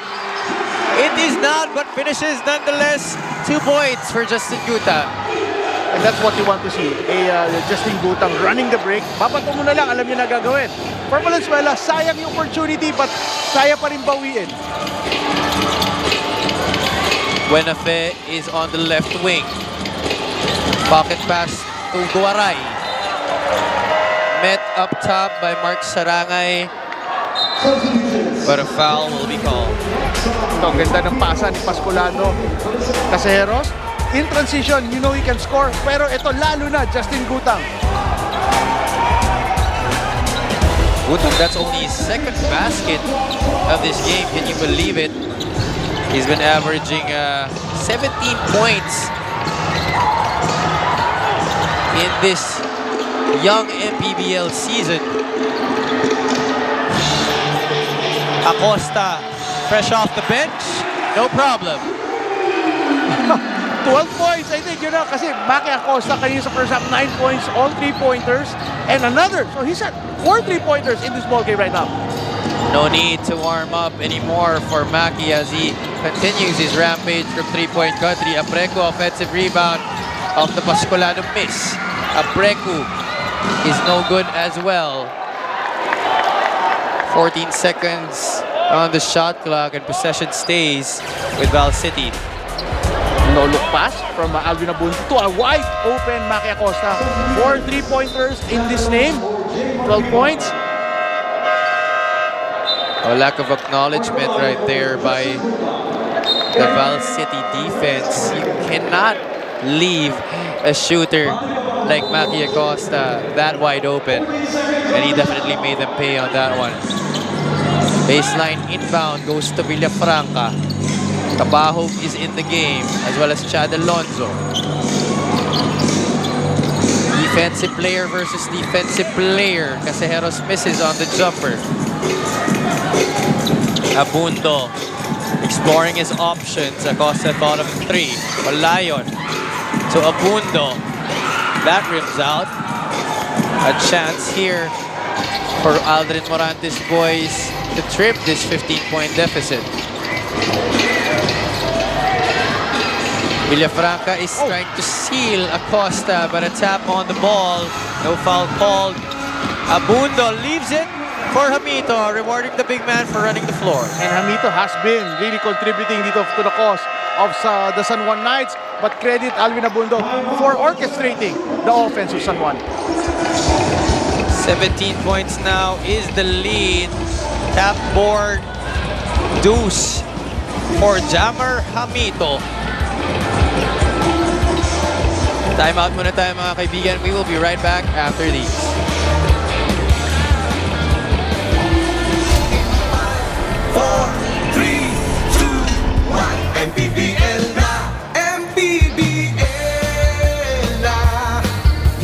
It is not, but finishes nonetheless. 2 points for Justin Gutang. And that's what you want to see. Justin Gutang running the break. Babato mo na lang, alam niyo na gagawin. For Valenzuela, sayang yung opportunity, but kaya pa rin bawiin. Buenafe is on the left wing. Pocket pass to Guaray. Met up top by Mark Sarangay. But a foul will be called. Ito, ganda ng pasa ni Pascolado. Casejeros, in transition, you know he can score. Pero ito lalo na, Justin Gutang. Gutang, that's only his second basket of this game. Can you believe it? He's been averaging 17 points in this young Mpbl season. Acosta, fresh off the bench, no problem. 12 points, I think, kasi Maki Acosta kanina sa first half, 9 points, all 3-pointers, and another. So he's at 4 3-pointers in this ball game right now. No need to warm up anymore for Maki as he continues his rampage from three-point country. Apreku, offensive rebound off the Pascolado miss. Apreku is no good as well. 14 seconds on the shot clock and possession stays with Val City. No look pass from Alvin Abunto to a wide open Maki Acosta. 4 3-pointers in this game, 12 points. A lack of acknowledgement right there by the Val City defense. You cannot leave a shooter like Maki Acosta that wide open. And he definitely made them pay on that one. Baseline inbound goes to Villafranca. Tabahog is in the game, as well as Chad Alonzo. Defensive player versus defensive player. Casejeros misses on the jumper. Abundo exploring his options. Acosta thought of 3. Lion to Abundo. That rims out. A chance here for Aldrin Morantes boys to trim this 15-point deficit. Villafranca is trying to seal Acosta, but a tap on the ball. No foul called. Abundo leaves it for Hamito, rewarding the big man for running the floor. And Hamito has been really contributing dito to the cause of the San Juan Knights, but credit Alvin Abundo for orchestrating the offense of San Juan. 17 points now is the lead. Tap board deuce for Jammer Hamito. Timeout muna tayo mga kaibigan. We will be right back after these. Mpbl na, Mpbl na.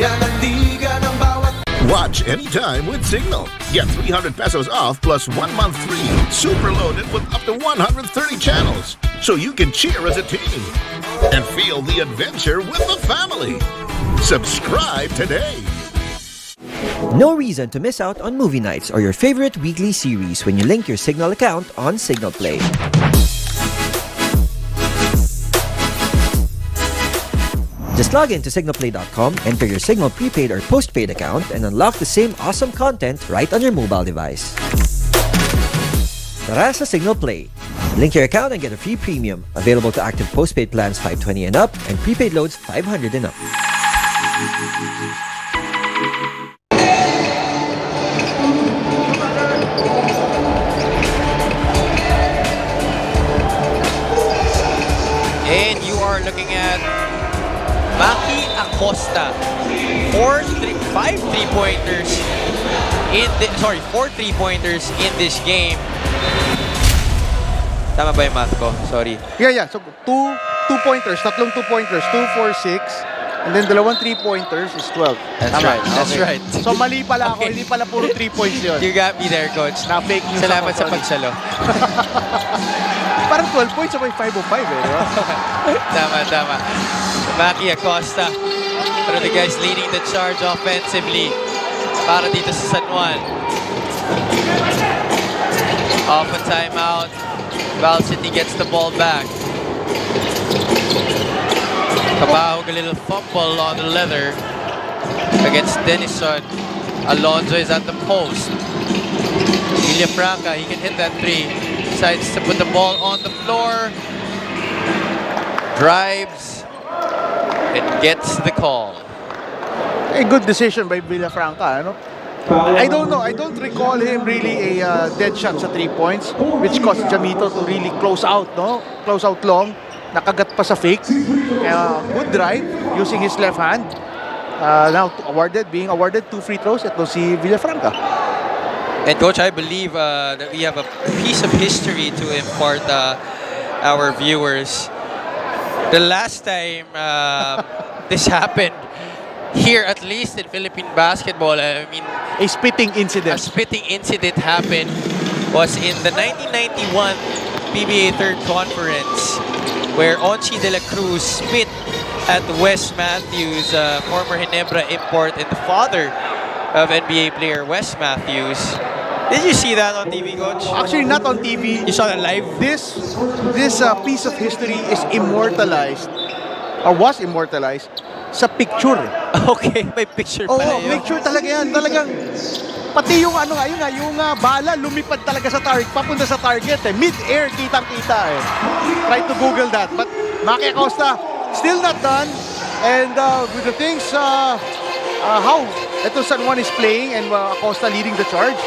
Yan ang liga ng bawat. Watch anytime with Signal. Get 300 pesos off plus 1 month free. Super loaded with up to 130 channels. So you can cheer as a team and feel the adventure with the family. Subscribe today. No reason to miss out on movie nights or your favorite weekly series when you link your Signal account on Signal Play. Just log in to signalplay.com, enter your Signal prepaid or postpaid account, and unlock the same awesome content right on your mobile device. Tara sa Signal Play. Link your account and get a free premium. Available to active postpaid plans 520 and up and prepaid loads 500 and up. And you are looking at Maki Acosta. 4 3-pointers in the 4 3-pointers in this game. Tama ba yung math ko? Sorry. Yeah. So, two-pointers, tatlong 2-pointers, 2, 4, 6. And then dalawang 3-pointers is 12. That's Tama. right. That's Okay. right. So, mali pala ako. Okay. Hindi pala puro 3 points yun. You got me there, coach. Na-fake news Salamat ako, sa sorry. pagsalo. Parang 12 points, sabay 505 eh. Diba? Tama. Maki Acosta. One of the guys leading the charge offensively para dito sa San Juan. Off a timeout. Val City gets the ball back. Kabahog a little fumble on the leather against Denison. Alonzo is at the post. Villafranca, he can hit that 3. Decides to put the ball on the floor. Drives and gets the call. A good decision by Villafranca, ano? I don't know. I don't recall him really a dead shot sa 3 points, which caused Jamito to really close out, no? Close out long. Nakagat pa sa fake. Good drive using his left hand. Now being awarded 2 free throws. Ito si Villafranca. And coach, I believe that we have a piece of history to impart our viewers. The last time this happened here, at least in Philippine basketball, I mean, A spitting incident. a spitting incident happened was in the 1991 PBA Third Conference. where Onchi de la Cruz spit at Wes Matthews, former Ginebra import and the father of NBA player Wes Matthews. Did you see that on TV, Coach? Actually, not on TV. You saw that live? This piece of history is immortalized, or was immortalized, sa picture. Okay, may picture pala yun. Picture talaga yan. Talagang, pati yung ano nga, yung bala, lumipad talaga sa target, papunta sa target eh. Mid-air, kitang-kita eh. Try to Google that. But Maki Acosta, still not done. And with the things, how ito San Juan is playing and Acosta leading the charge,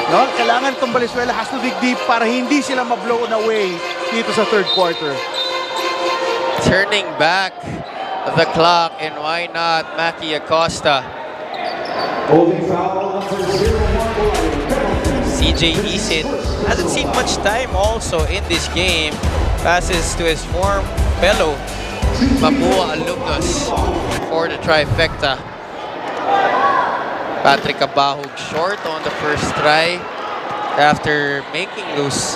no? Kailangan itong Valenzuela has to dig deep para hindi sila ma-blown away dito sa third quarter. Turning back the clock, and why not Maki Acosta? CJ Isit hasn't seen much time also in this game. Passes to his former fellow Mapua alumnus for the trifecta. Patrick Abahog short on the first try after making those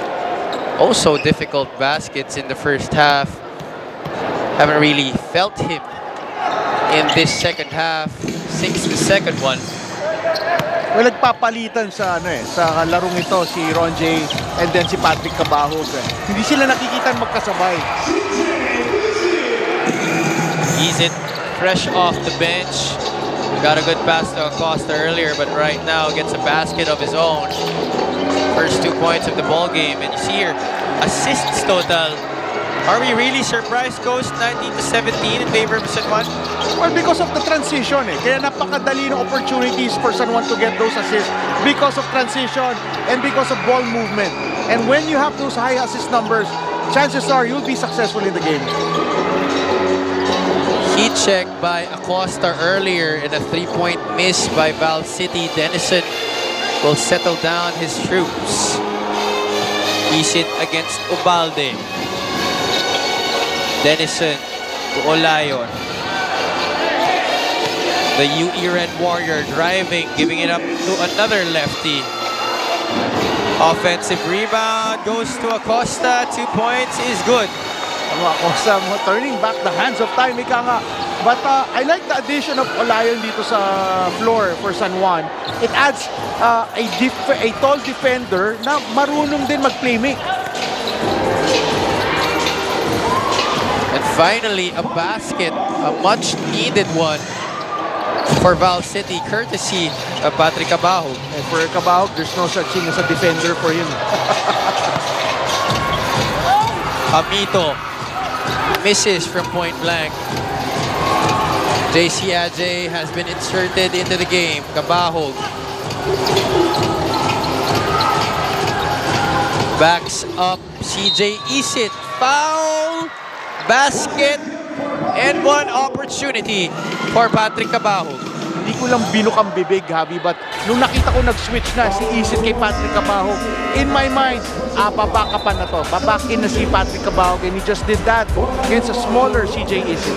also difficult baskets in the first half. Haven't really felt him in this second half since the second one. Well, nagpapalitan sa sa larong ito si Ron J and then si Patrick Cabahog. Hindi sila nakikita magkasabay. Isit fresh off the bench. Got a good pass to Acosta earlier, but right now gets a basket of his own. First 2 points of the ball game, and you see here assists total. Are we really surprised, Coach? 19-17 in favor of San Juan? Well, because of the transition eh. Kaya napakadali ng opportunities for San Juan to get those assists because of transition and because of ball movement. And when you have those high assist numbers, chances are you'll be successful in the game. Heat check by Acosta earlier and a three-point miss by Val City. Denison will settle down his troops. Isit against Ubalde. Denison to Olayon. The UE Red Warrior driving, giving it up to another lefty. Offensive rebound goes to Acosta. 2 points is good. Acosta turning back the hands of time, ika nga. But I like the addition of Olayon dito sa floor for San Juan. It adds a tall defender na marunong din mag-playmake. And finally, a basket, a much-needed one for Val City, courtesy of Patrick Cabahog. And for Cabahog, there's no such thing as a defender for him. Amito misses from point blank. JC Ajay has been inserted into the game. Cabahog backs up CJ Isit. Foul, basket, and one opportunity for Patrick Cabahog. Hindi ko lang binuk ang bibig, Javi, but nung nakita ko nag-switch na si Isit kay Patrick Cabahog, in my mind, babakapan na to. Babakin na si Patrick Cabahog, and he just did that against a smaller CJ Isit.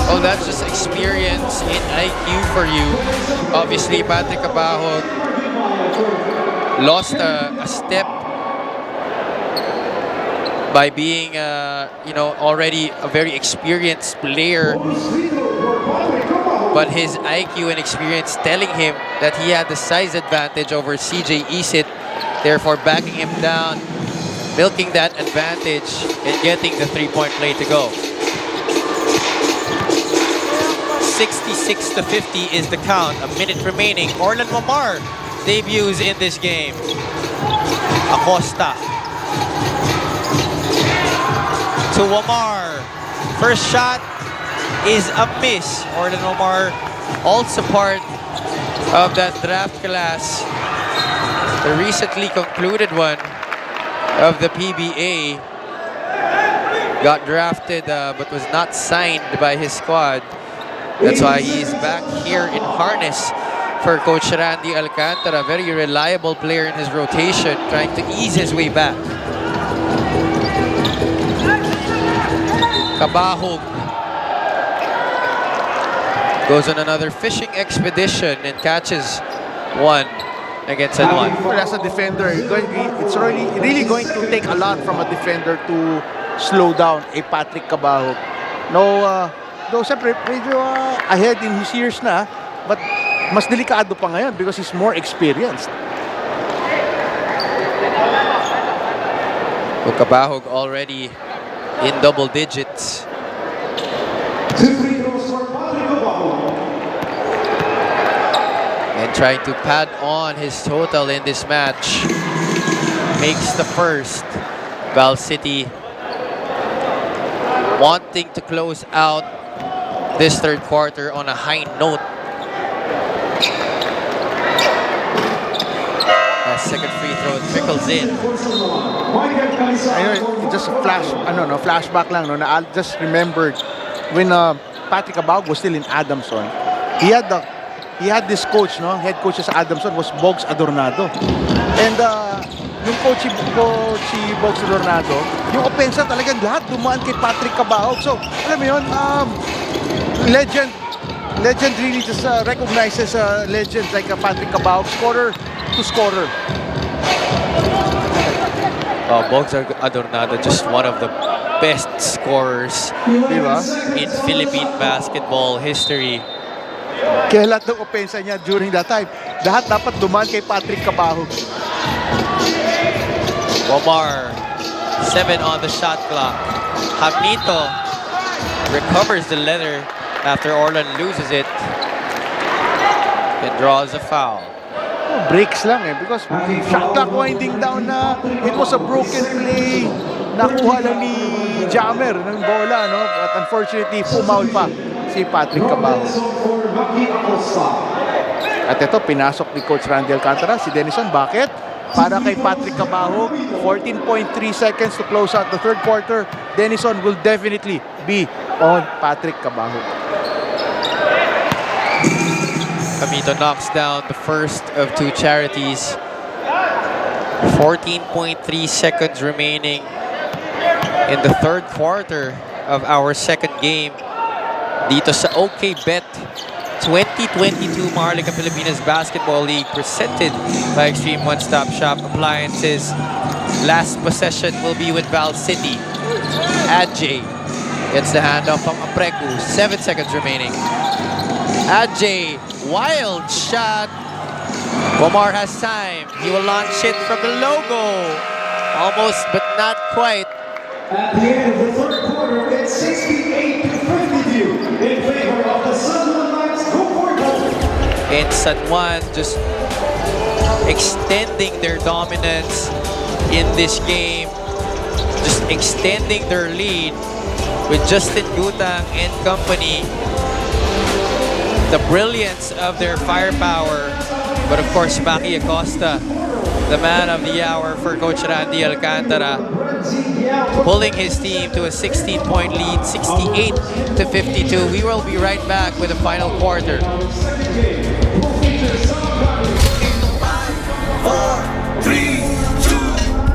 Oh, that's just experience in IQ for you. Obviously, Patrick Cabahog lost a step by being, already a very experienced player. But his IQ and experience telling him that he had the size advantage over CJ Isit, therefore backing him down, milking that advantage, and getting the three-point play to go. 66-50 is the count. A minute remaining. Orlan Mamar debuts in this game. Acosta to Wamar. First shot is a miss. Orlan Wamar, also part of that draft class, the recently concluded one of the PBA. Got drafted but was not signed by his squad. That's why he's back here in harness for Coach Randy Alcantara. Very reliable player in his rotation, trying to ease his way back. Cabahog goes on another fishing expedition and catches one against San Juan. As a defender, it's really going to take a lot from a defender to slow down a Patrick Cabahug. Though siyempre, medyo ahead in his years na, but mas delikado pa ngayon because he's more experienced. Cabahug already in double digits. 2 free throws for Patrick Cabahug. And trying to pad on his total in this match. Makes the first. Val City wanting to close out this third quarter on a high note. A second free throw trickles in. I know, just a flashback lang. I just remembered when Patrick Cabahug was still in Adamson. He had this coach, head coach sa Adamson was Bogs Adornado. And yung coach Bogs Adornado, yung offensive talagang lahat dumaan kay Patrick Cabahug. So, alam mo yun, legend really just recognizes legends like Patrick Cabahug, scorer to scorer. Bogs Adornado, just one of the best scorers in Philippine basketball history. Kaya lahat ng opensa niya during that time, lahat dapat dumaan kay Patrick Cabahug. Omar, 7 on the shot clock. Hamito recovers the leather after Orlan loses it and draws a foul. Breaks lang because shot clock winding down na. It was a broken play. Nakuha lang ni Jammer ng bola, but unfortunately, pumaul pa si Patrick Cabahug. At ito, pinasok ni Coach Randy Alcantara, si Denison. Bakit? Para kay Patrick Cabahug, 14.3 seconds to close out the third quarter. Denison will definitely be on Patrick Cabahug. Hamito knocks down the first of 2 charities. 14.3 seconds remaining in the third quarter of our second game dito sa OK Bet 2022 Maharlika Pilipinas Basketball League presented by Extreme One Stop Shop Appliances. Last possession will be with Val City. Adjay gets the handoff from Apreku. 7 seconds remaining. Adjay, wild shot. Omar has time. He will launch it from the logo. Almost, but not quite. At the end of the third quarter, it's 68-52 in favor of the San Juan Knights. Go for goal. And San Juan just extending their dominance in this game. Just extending their lead with Justin Gutang and company. The brilliance of their firepower. But of course, Maki Acosta, the man of the hour for Coach Randy Alcantara, pulling his team to a 16-point lead, 68-52. We will be right back with the final quarter. 5, 4, 3, 2,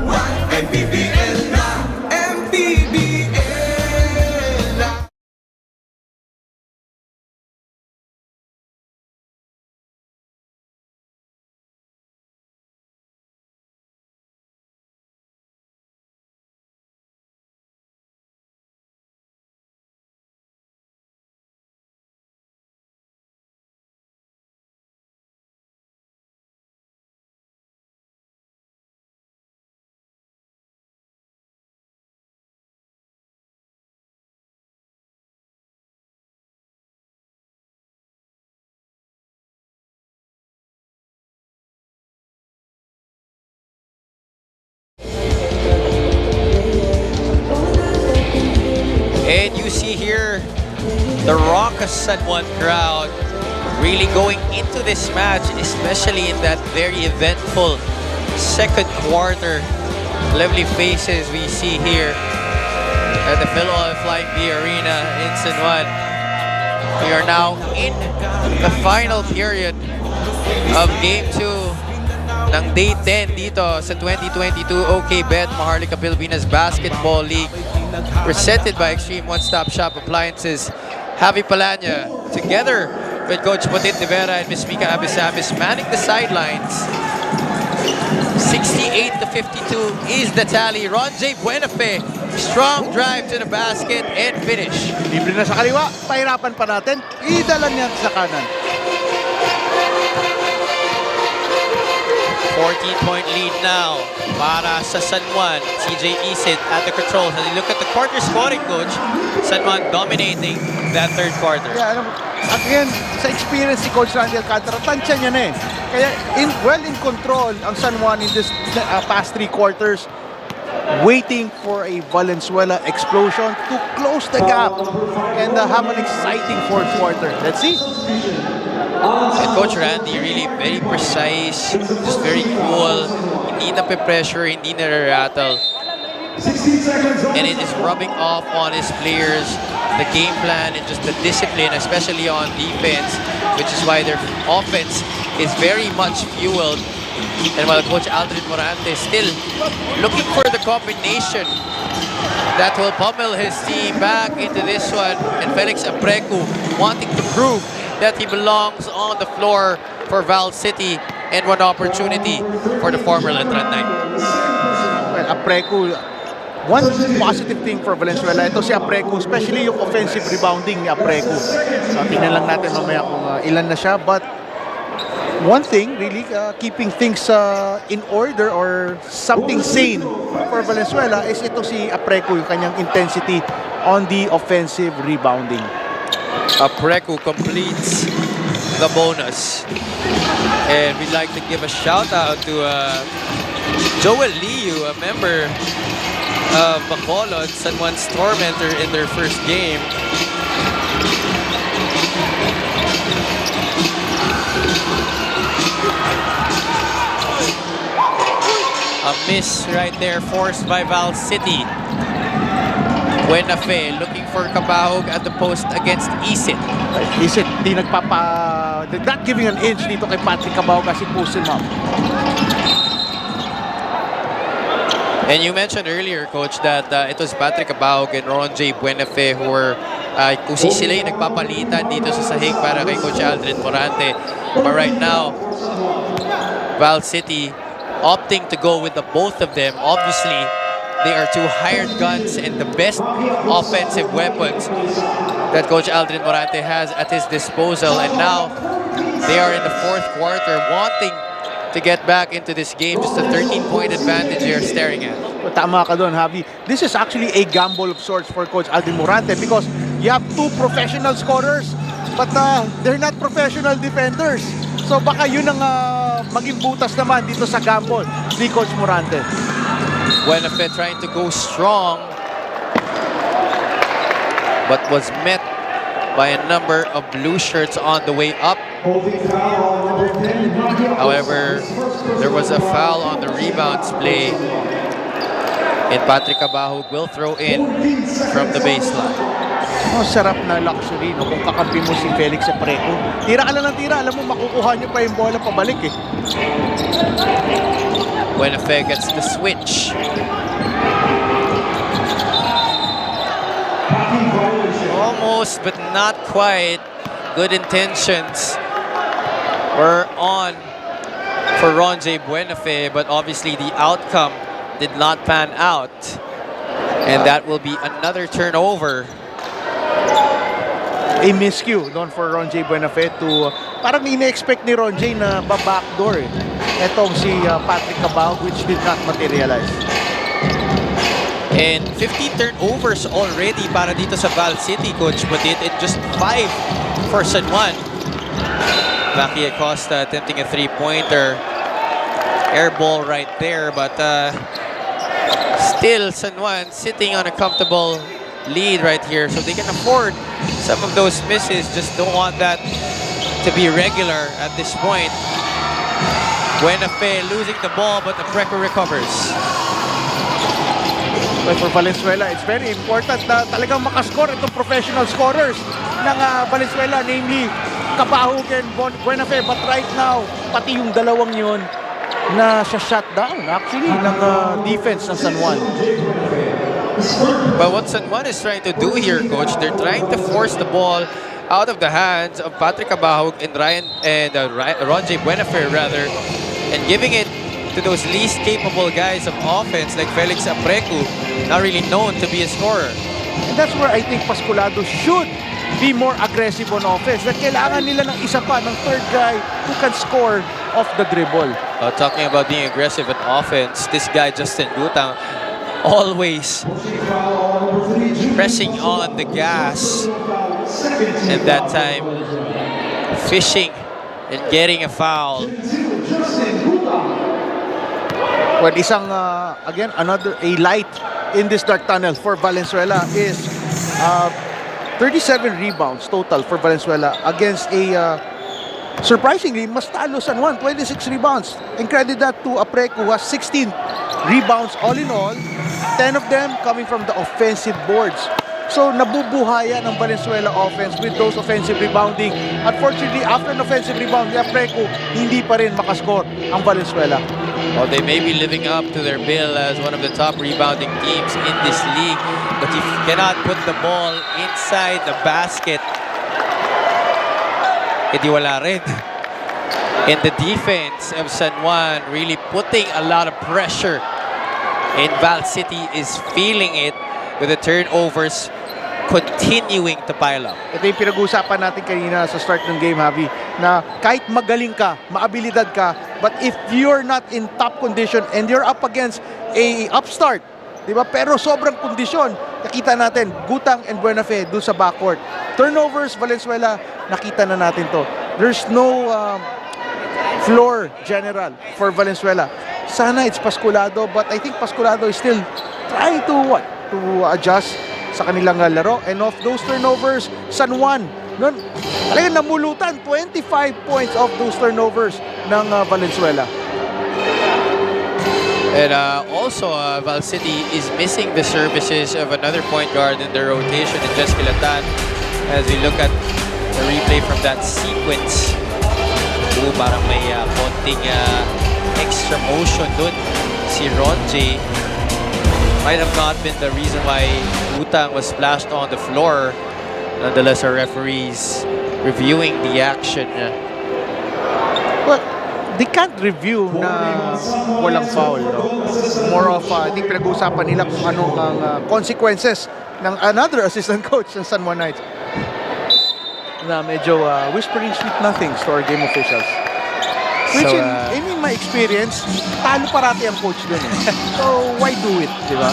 1, Mpbl na, Mpbl na. And you see here the raucous San Juan crowd really going into this match, especially in that very eventful second quarter. Lovely faces we see here at the Mpbl Flying V Arena in San Juan. We are now in the final period of Game 2 ng Day 10 dito sa 2022 OK Bet Maharlika Pilipinas Basketball League, presented by Extreme One Stop Shop Appliances. Javi Palanya, together with Coach Potit de Vera and Miss Mika Abisamis, manning the sidelines. 68-52 is the tally. Ron J. Buenafe, strong drive to the basket and finish. Libre na sa kaliwa, pahirapan pa natin, idala niya sa kanan. 14-point lead now para sa San Juan. TJ Isit at the controls. As you look at the quarter scoring, coach, San Juan dominating that third quarter. Yeah, alam mo, again, sa experience si Coach Randy Alcantara, tansya niya na eh. Kaya well in control ang San Juan in this past 3 quarters, waiting for a Valenzuela explosion to close the gap and have an exciting fourth quarter. Let's see. And Coach Randy really very precise, just very cool. Hindi na pressure, hindi na rattle. And it is rubbing off on his players, the game plan and just the discipline, especially on defense, which is why their offense is very much fueled. And while Coach Aldrin Morante is still looking for the combination that will pummel his team back into this one, and Felix Aprecu wanting to prove that he belongs on the floor for Val City, and one opportunity for the former Letran Knight. Well, Aprecu, one positive thing for Valenzuela, ito si Aprecu, especially yung offensive rebounding ni Aprecu. So, tingnan lang natin mamaya kung ilan na siya. But one thing, really, keeping things in order or something sane for Valenzuela is ito si Aprecu, yung kanyang intensity on the offensive rebounding. Aprecu completes the bonus. And we'd like to give a shout out to Joel Liu, a member of Bacolod, San Juan's tormentor in their first game. A miss right there forced by Val City. Buenafe looking for Kabahog at the post against Isit. Isit, they're not giving an inch dito kay Patrick Kabahog kasi post him up. And you mentioned earlier, Coach, that it was Patrick Kabahog and Ron J. Buenafe who were kung sila yung nagpapalitan dito sa sahig para kay Coach Aldrin Morante. But right now, Val City opting to go with the both of them. Obviously, they are two hired guns and the best offensive weapons that Coach Aldrin Morante has at his disposal. And now, they are in the fourth quarter wanting to get back into this game. Just a 13-point advantage you're staring at. Tama ka doon, Javi. This is actually a gamble of sorts for Coach Aldrin Morante because you have two professional scorers but they're not professional defenders. So baka yun ang maging butas naman dito sa gamble ni Coach Morante. Buenafe trying to go strong, but was met by a number of blue shirts on the way up. However, there was a foul on the rebounds play, and Patrick Kabahog will throw in from the baseline. Oh, sarap na luxury no kung kakampi mo si Felix Aprecu. Tira ka lang ng tira, alam mo makukuha niyo pa yung bola pabalik eh. Buenafe gets the switch. Almost, but not quite. Good intentions were on for Ron J. Buenafe, but obviously the outcome did not pan out. And that will be another turnover. A miscue doon for Ron J. Buenafe to parang ina-expect ni Ron J na ba-backdoor eh. Etong si Patrick Kabahog, which did not materialize. And 15 turnovers already para dito sa Val City, Coach Budit, and just 5 for San Juan. Maki Acosta attempting a three-pointer. Air ball right there, but still San Juan sitting on a comfortable lead right here, so they can afford some of those misses. Just don't want that to be regular at this point. Buenafe losing the ball, but the Aprecu recovers. But for Valenzuela, it's very important na talagang makascore itong professional scorers ng Valenzuela, namely Kabahog and Buenafe. But right now, pati yung dalawang yun na siya shut down actually ng defense ng San Juan. But what San Juan is trying to do here, Coach, they're trying to force the ball out of the hands of Patrick Kabahog and Ron J. Buenafe, rather, and giving it to those least capable guys of offense like Felix Aprecu, not really known to be a scorer. And that's where I think Pascolado should be more aggressive on offense. That kailangan nila ng isa pa, ng third guy who can score off the dribble. Talking about being aggressive on offense, this guy Justin Gutang always pressing on the gas, and that time fishing and getting a foul. Well, isang, again, a light in this dark tunnel for Valenzuela is 37 rebounds total for Valenzuela against a surprisingly mas talo San Juan, 26 rebounds. And credit that to Aprecu, who has 16 rebounds all in all, 10 of them coming from the offensive boards. So nabubuhayan ang Valenzuela offense with those offensive rebounding. Unfortunately, after an offensive rebound ni Aprecu, hindi pa rin makascore ang Valenzuela. Well, they may be living up to their bill as one of the top rebounding teams in this league, but if you cannot put the ball inside the basket, edi wala rin. And the defense of San Juan really putting a lot of pressure, and Val City is feeling it with the turnovers continuing to pile up. Ito yung pinag-uusapan natin kanina sa start ng game, Javi, na kahit magaling ka, maabilidad ka, but if you're not in top condition and you're up against a upstart, di ba? Pero sobrang kondisyon, nakita natin, Gutang and Buenafe doon sa backcourt. Turnovers, Valenzuela, nakita na natin to. There's no floor general for Valenzuela. Sana it's Pascolado, but I think Pascolado is still trying to adjust sa kanilang laro. And of those turnovers, San Juan, talagang namulutan 25 points of those turnovers ng Valenzuela. And also, Val City is missing the services of another point guard in their rotation in Jess Kilatan. As we look at the replay from that sequence, parang may konting extra motion dun. Si Ronje might have not been the reason why Gutang was splashed on the floor. Nonetheless, our referees reviewing the action. Well, they can't review na walang foul, no? More of, I think pinag-uusapan nila kung anong ang consequences ng another assistant coach ng San Juan Knights na medyo whispering sweet nothings to our game officials. Which So, in my experience, talo parati ang coach dun eh. So, why do it, di ba?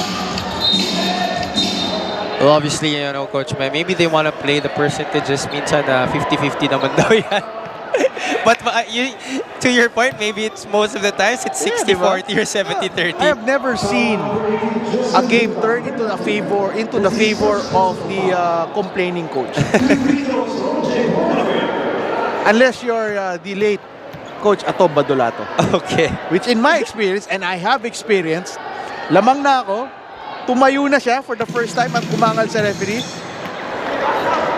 Well, obviously, you know, Coach May, maybe they want to play the percentages. Minsan 50-50 naman daw yan. But to your point, maybe it's most of the times it's 60-40 or 70-30. I have never seen a game turn into the favor of the complaining coach. Unless you're the late Coach Atob Badolato. Okay. Which in my experience, and I have experienced, lamang na ako, tumayo na siya for the first time at kumangal sa referee,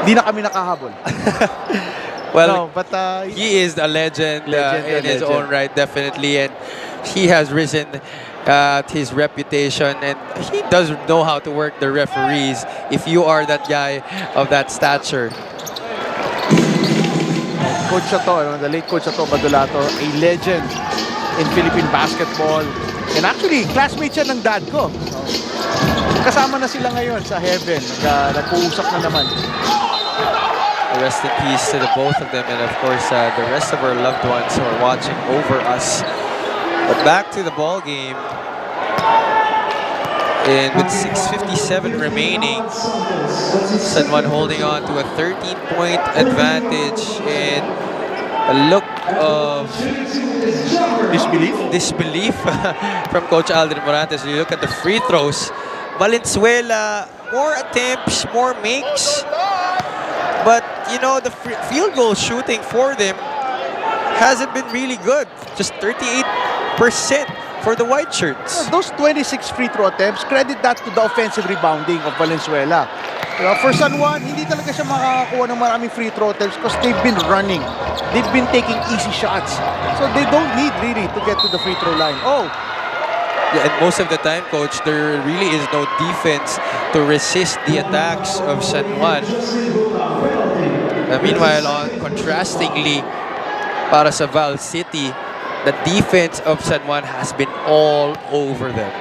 di na kami nakahabol. Well, no, but he is a legend, in his own right, definitely, and he has risen his reputation, and he does know how to work the referees if you are that guy of that stature. Coach Chato, the late Coach Chato Badolato, a legend in Philippine basketball. And actually, classmate siya ng dad ko. Kasama na sila ngayon sa heaven. Nag-uusap na naman. Rest in peace to the both of them, and of course the rest of our loved ones who are watching over us. But back to the ball game, and with 6:57 remaining, San Juan holding on to a 13-point advantage, and a look of disbelief from Coach Aldrin Morantes. You look at the free throws, Valenzuela, more attempts, more makes. But, you know, the field goal shooting for them hasn't been really good. Just 38% for the white shirts. Those 26 free throw attempts, credit that to the offensive rebounding of Valenzuela. For San Juan, hindi talaga siya makakakuha ng maraming free throw attempts because they've been running. They've been taking easy shots. So they don't need really to get to the free throw line. Yeah, and most of the time, Coach, there really is no defense to resist the attacks of San Juan. Meanwhile, contrastingly, para sa Val City, the defense of San Juan has been all over them.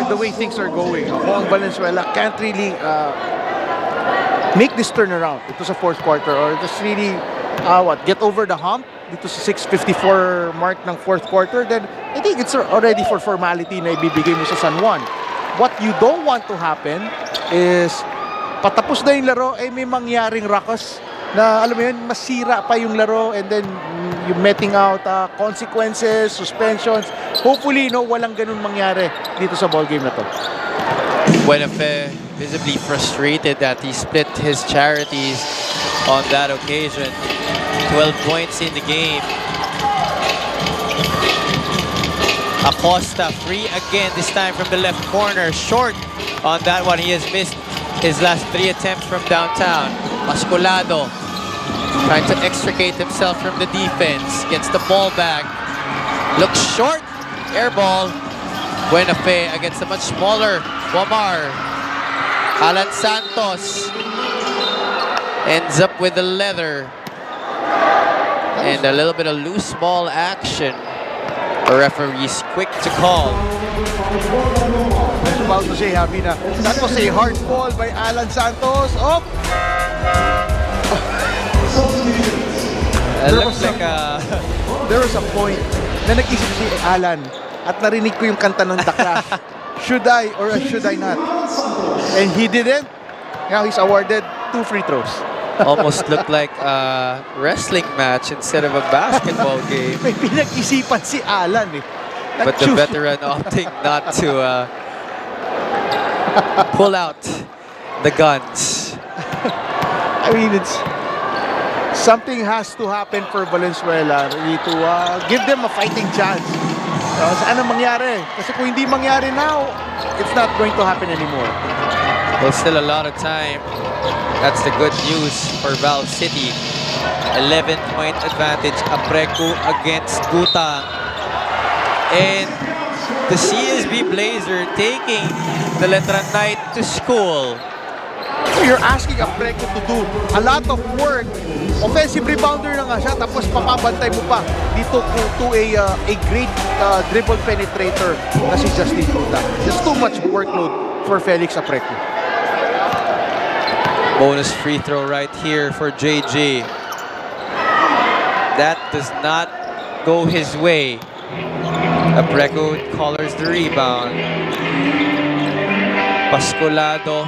The way things are going, Mpbl Valenzuela can't really make this turnaround ito sa fourth quarter or just really get over the hump dito sa 6:54 mark ng fourth quarter. Then I think it's already for formality na ibibigay mo sa San Juan. What you don't want to happen is patapos na yung laro ay may mangyaring ruckus na alam mo yun, masira pa yung laro and then yung meting out consequences, suspensions. Hopefully, walang ganun mangyari dito sa ball game na to. Buenafe visibly frustrated that he split his charities on that occasion. 12 points in the game. Acosta free again, this time from the left corner. Short on that one. He has missed his last 3 attempts from downtown. Mascolado trying to extricate himself from the defense. Gets the ball back. Looks short. Air ball. Buenafe against a much smaller Bomar. Alan Santos ends up with the leather. And a little bit of loose ball action. The referee is quick to call. I was about to say, Habina, that was a hard ball by Alan Santos. Oh! It looks like there was a point na nag-isip si Alan at narinig ko yung kanta ng The Clash. Should I or should I not? And he didn't. Now he's awarded 2 free throws. Almost looked like a wrestling match instead of a basketball game. May pinag-isipan si Alan eh. But the veteran opting not to pull out the guns. I mean, something has to happen for Valenzuela really to give them a fighting chance. Saan ang mangyari? Kasi kung hindi mangyari now, it's not going to happen anymore. Well, still a lot of time. That's the good news for Val City. 11-point advantage. Apreku against Gutang. And the CSB Blazer taking the Letra Knight to school. You're asking Apreku to do a lot of work. Offensive rebounder na nga siya, tapos papabantay mo pa dito to a great dribble penetrator na si Justin Gutang. There's too much workload for Felix Apreku. Bonus free throw right here for JJ. That does not go his way. Apreku collars the rebound. Pascolado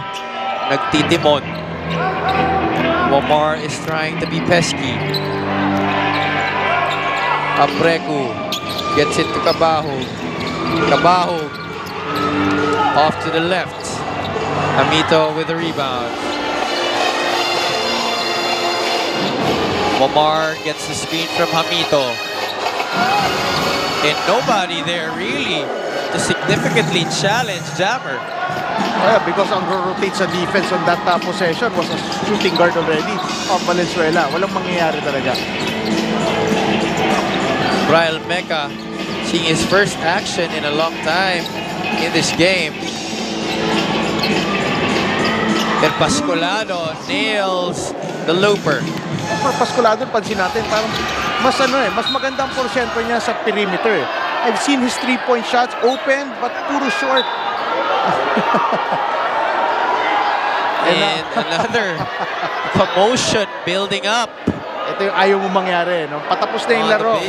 nagtitimon. Momar is trying to be pesky. Apreku gets it to Cabahog. Cabahog off to the left. Amito with the rebound. Momar gets the screen from Hamito. And nobody there really to significantly challenge Jammer. Yeah, because ang rotate sa defense on that possession was a shooting guard already of Valenzuela. Walang mangyayari talaga. Brian Mecca seeing his first action in a long time in this game. And Pascolado nails the looper. For Pascolado, pansin natin, parang mas magandang porsyento niya sa perimeter. I've seen his 3-point shots open but puro short. And another commotion building up. Ito yung ayaw mo mangyari, no? Patapos na yung laro.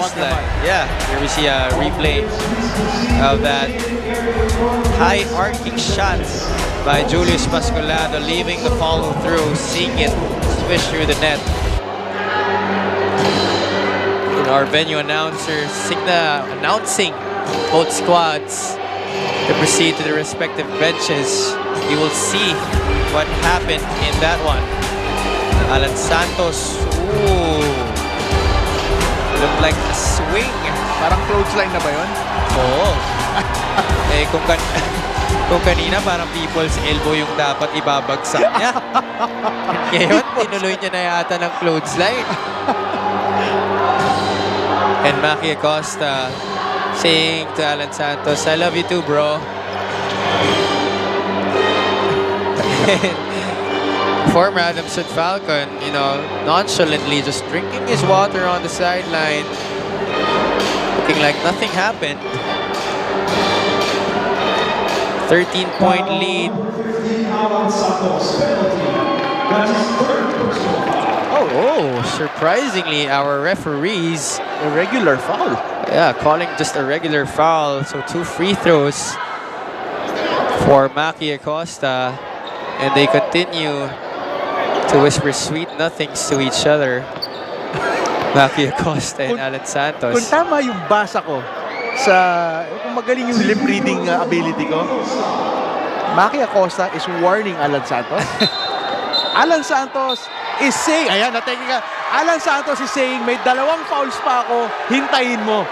Yeah, here we see a replay of that high arcing shot by Julius Pascolado, leaving the follow through, seeing it swish through the net. Our venue announcer announcing both squads to proceed to the respective benches. You will see what happened in that one. Alan Santos, looked like a swing. Parang clothesline na ba yun? Oo. Kung kanina parang people's elbow yung dapat ibabagsak niya. Ngayon, tinuloy niya na yata ng clothesline. And Maki Acosta saying to Alan Santos, I love you too, bro. former Adamson Falcon, you know, nonchalantly just drinking his water on the sideline, looking like nothing happened. 13-point lead. Oh, surprisingly, our referees, A regular foul. yeah, calling just a regular foul. So 2 free throws for Maki Acosta, and they continue to whisper sweet nothings to each other. Maki Acosta and Alan Kung Santos. tama yung basa ko kung magaling yung lip reading ability ko, Maki Acosta is warning Alan Santos. Alan Santos is saying, ayan, na-technical. Alan Santos is saying, may 2 fouls pa ako, hintayin mo.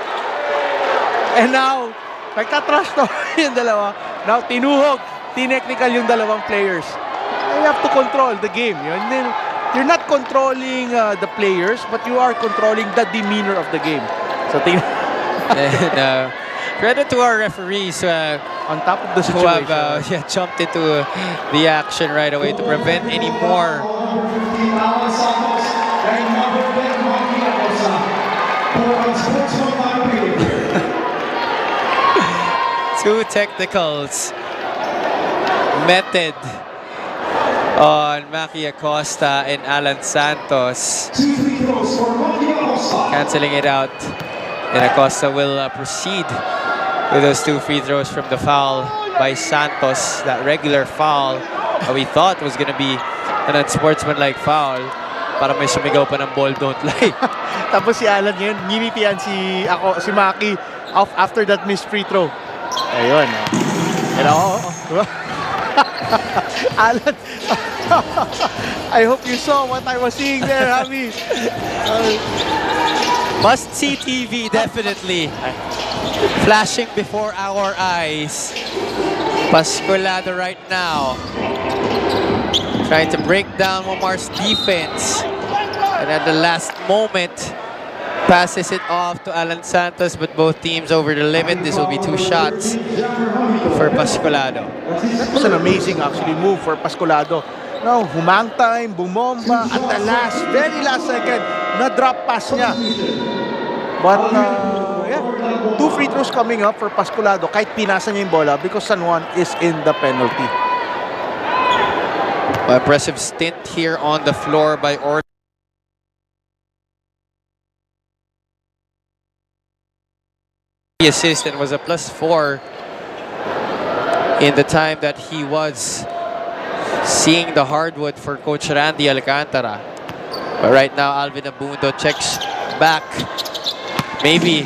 And now, nagka-trash to yung dalawa. Now, tinuhog, tinechnical yung 2 players. You have to control the game. You're not controlling the players, but you are controlling the demeanor of the game. So, And credit to our referees on top of the who situation. have jumped into the action right away to prevent any more. 2 technicals meted on Maki Acosta and Alan Santos, canceling it out, and Acosta will proceed with those 2 free throws from the foul by Santos, that regular foul we thought was gonna be an unsportsmanlike foul. Para may sumigaw pa ng ball don't lie. Tapos si Alan ngayon, nginitian si Maki after that missed free throw. Ayun. Alan, I hope you saw what I was seeing there, Javi. Must see TV, definitely. Flashing before our eyes. Pascolado right now, trying to break down Omar's defense. And at the last moment, passes it off to Alan Santos, but both teams over the limit. This will be 2 shots for Pascolado. That was an amazing actually move for Pascolado. No, humang time, bumomba, at the very last second, na-drop pass niya. But, yeah, 2 free throws coming up for Pascolado kahit pinasa niya yung bola because San Juan is in the penalty. Impressive stint here on the floor by Ortiz. The assist and was a +4 in the time that he was seeing the hardwood for Coach Randy Alcantara. But right now, Alvin Abundo checks back, maybe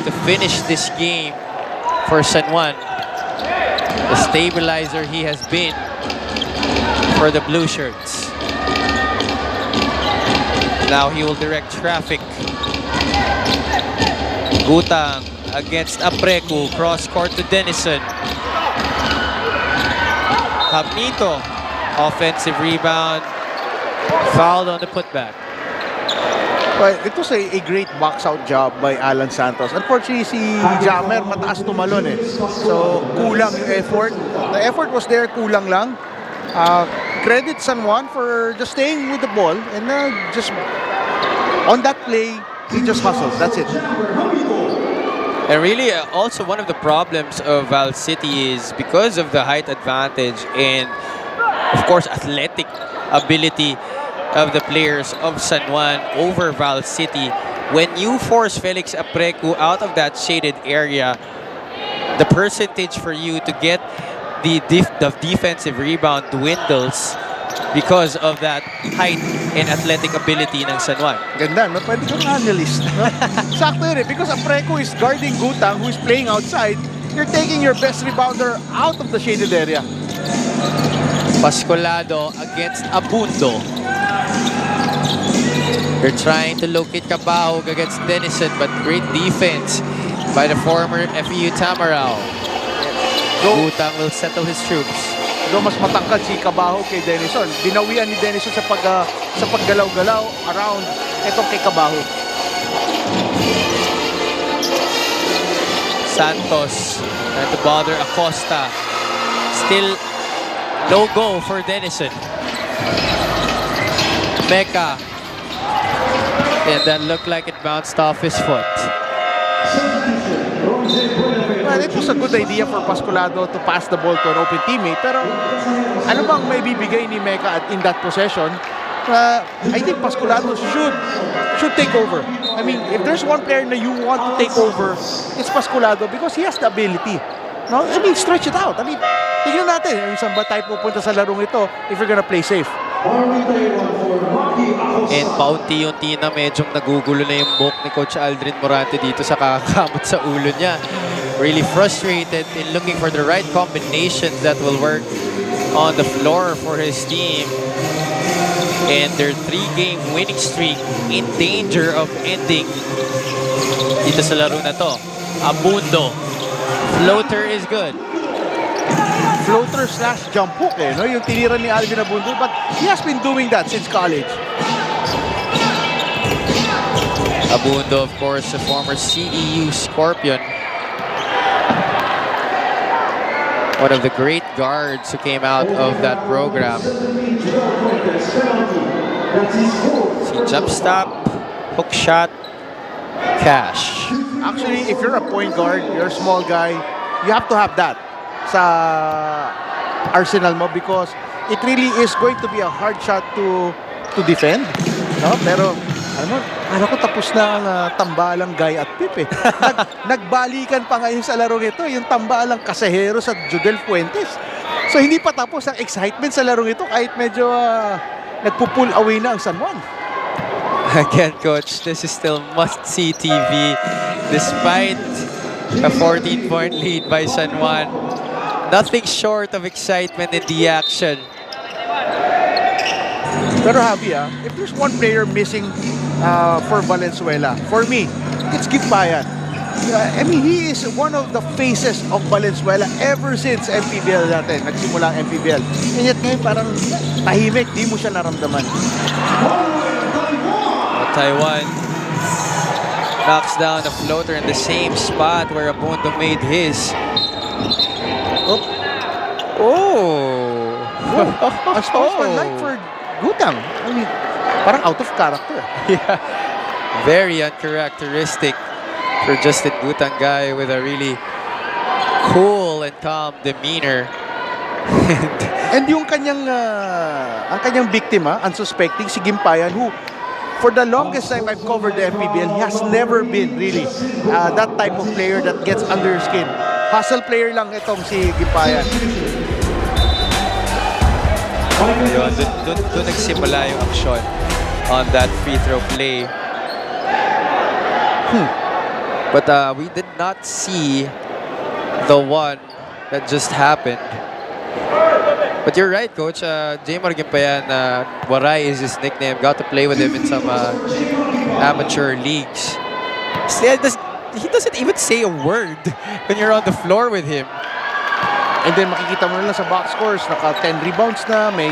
to finish this game for San Juan. The stabilizer he has been for the blue shirts. Now he will direct traffic. Gutang against Apreku, cross court to Denison. Habnito, offensive rebound, fouled on the putback. Well, it was a great box-out job by Alan Santos. Unfortunately, si Jammer mataas tumalon eh. So, kulang yung effort. The effort was there, kulang lang. Credit San Juan for just staying with the ball and just on that play, he just hustled. That's it. And really, also one of the problems of Val City is because of the height advantage and, of course, athletic ability of the players of San Juan over Val City. When you force Felix Apreku out of that shaded area, the percentage for you to get the defensive rebound dwindles because of that height and athletic ability ng San Juan. Ganda, no? Pwede kang analyst. No? Sakto yun eh. Because Apreku is guarding Gutang, who is playing outside. You're taking your best rebounder out of the shaded area. Pascolado against Abundo. They're trying to locate Cabahog against Denison, but great defense by the former FEU Tamarao. Gutang will settle his troops. Do mas matangkad si Cabahog kay Denison. Binawian ni Denison sa paggalaw-galaw around etong kay Cabahog. Santos trying to bother Acosta. Still no go for Denison. Mecca. And that looked like it bounced off his foot. Well, it was a good idea for Pascolado to pass the ball to an open teammate. Pero ano bang may bibigay ni Mecca in that possession? I think Pascolado should take over. I mean, if there's one player na you want to take over, it's Pascolado because he has the ability. No? I mean, stretch it out. I mean, tignan natin yung saan ba tayo pupunta sa larong ito if you're gonna play safe. And paunti-unti na medyong nagugulo na yung buhok ni Coach Aldrin Morante dito sa kakakamot sa ulo niya. Really frustrated in looking for the right combinations that will work on the floor for his team. And their 3-game winning streak in danger of ending dito sa laro na to. Abundo. Floater is good. Floater slash jump hook no? Yung tinira ni Alvin Abundo, but he has been doing that since college. Abundo, of course, a former CEU Scorpion. One of the great guards who came out of that program. See, jump stop, hook shot, cash. Actually, if you're a point guard, you're a small guy, you have to have that sa arsenal mo because it really is going to be a hard shot to defend. No? Pero ano ko tapos na ang tambalang Guy at Pip eh. Nagbalikan pa ngayon sa larong ito yung tambalang Kasahero sa Judel Fuentes. So hindi pa tapos ang excitement sa larong ito kahit medyo nagpo-pull away na ang San Juan. Again, Coach, this is still must-see TV despite a 14-point lead by San Juan. Nothing short of excitement in the action. Pero Javi, if there's one player missing for Valenzuela, for me, it's Gitbayan. I mean, he is one of the faces of Valenzuela ever since Mpbl natin. Nagsimula ang Mpbl. And yet ngayon parang tahimik, di mo siya naramdaman. Taiwan knocks down a floater in the same spot where Abundo made his. Oh! A spokesman like for Gutang. I mean, parang out of character. Yeah. Very uncharacteristic for Justin Gutang, guy with a really cool and calm demeanor. And yung kanyang ang kanyang biktima, unsuspecting si Gimpayan, who for the longest time I've covered the MPBL, he has never been really that type of player that gets under your skin. Hustle player lang itong si Gimpayan. Doon nagsimula yung aksyon on that free throw play. But we did not see the one that just happened. But you're right, Coach. Jaymar Gimpayan, Waray is his nickname. Got to play with him in some amateur leagues. He doesn't even say a word when you're on the floor with him. And then makikita mo na lang sa box scores, naka 10 rebounds na, may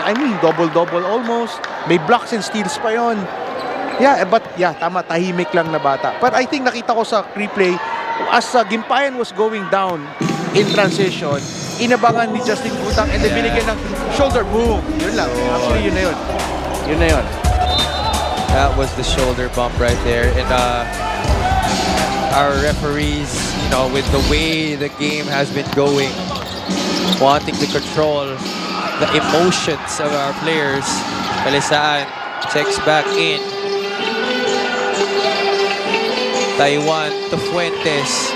I mean, double-double almost. May blocks and steals pa yon. Yeah, but yeah, tama, tahimik lang na bata. But I think nakita ko sa replay, as Gimpayan was going down in transition, inabangan ni Justin Gutang and then binigyan ng shoulder, boom. Yun lang. Actually, yun na yun. Yun na yun. That was the shoulder bump right there. And our referees, you know, with the way the game has been going, wanting to control the emotions of our players, Kalisaan checks back in. Taiwan to Fuentes.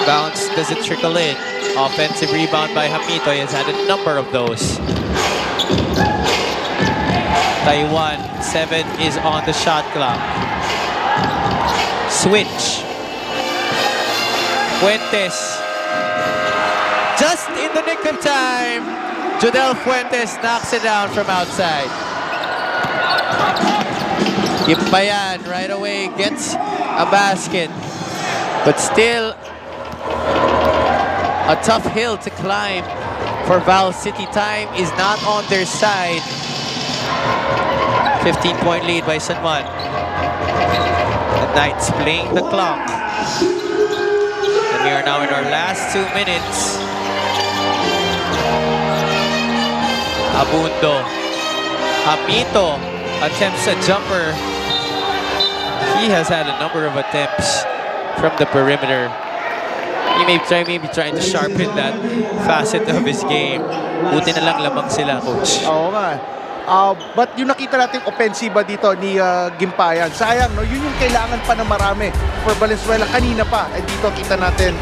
Bounce, does it trickle in? Offensive rebound by Hamito. He has had a number of those. Taiwan, 7 is on the shot clock. Switch. Fuentes. Just in the nick of time, Jodel Fuentes knocks it down from outside. Gimpayan right away gets a basket. But still a tough hill to climb for Val City. Time is not on their side. 15-point lead by San Juan. The Knights playing the clock. And we are now in our last 2 minutes. Abundo. Hamito attempts a jumper. He has had a number of attempts from the perimeter. He may be trying to sharpen that facet of his game. Buti na lang lamang sila, coach. Oo nga. But yung nakita natin offensiva dito ni Gimpayan, sayang, no? Yun yung kailangan pa na marami for Valenzuela kanina pa. And dito kita natin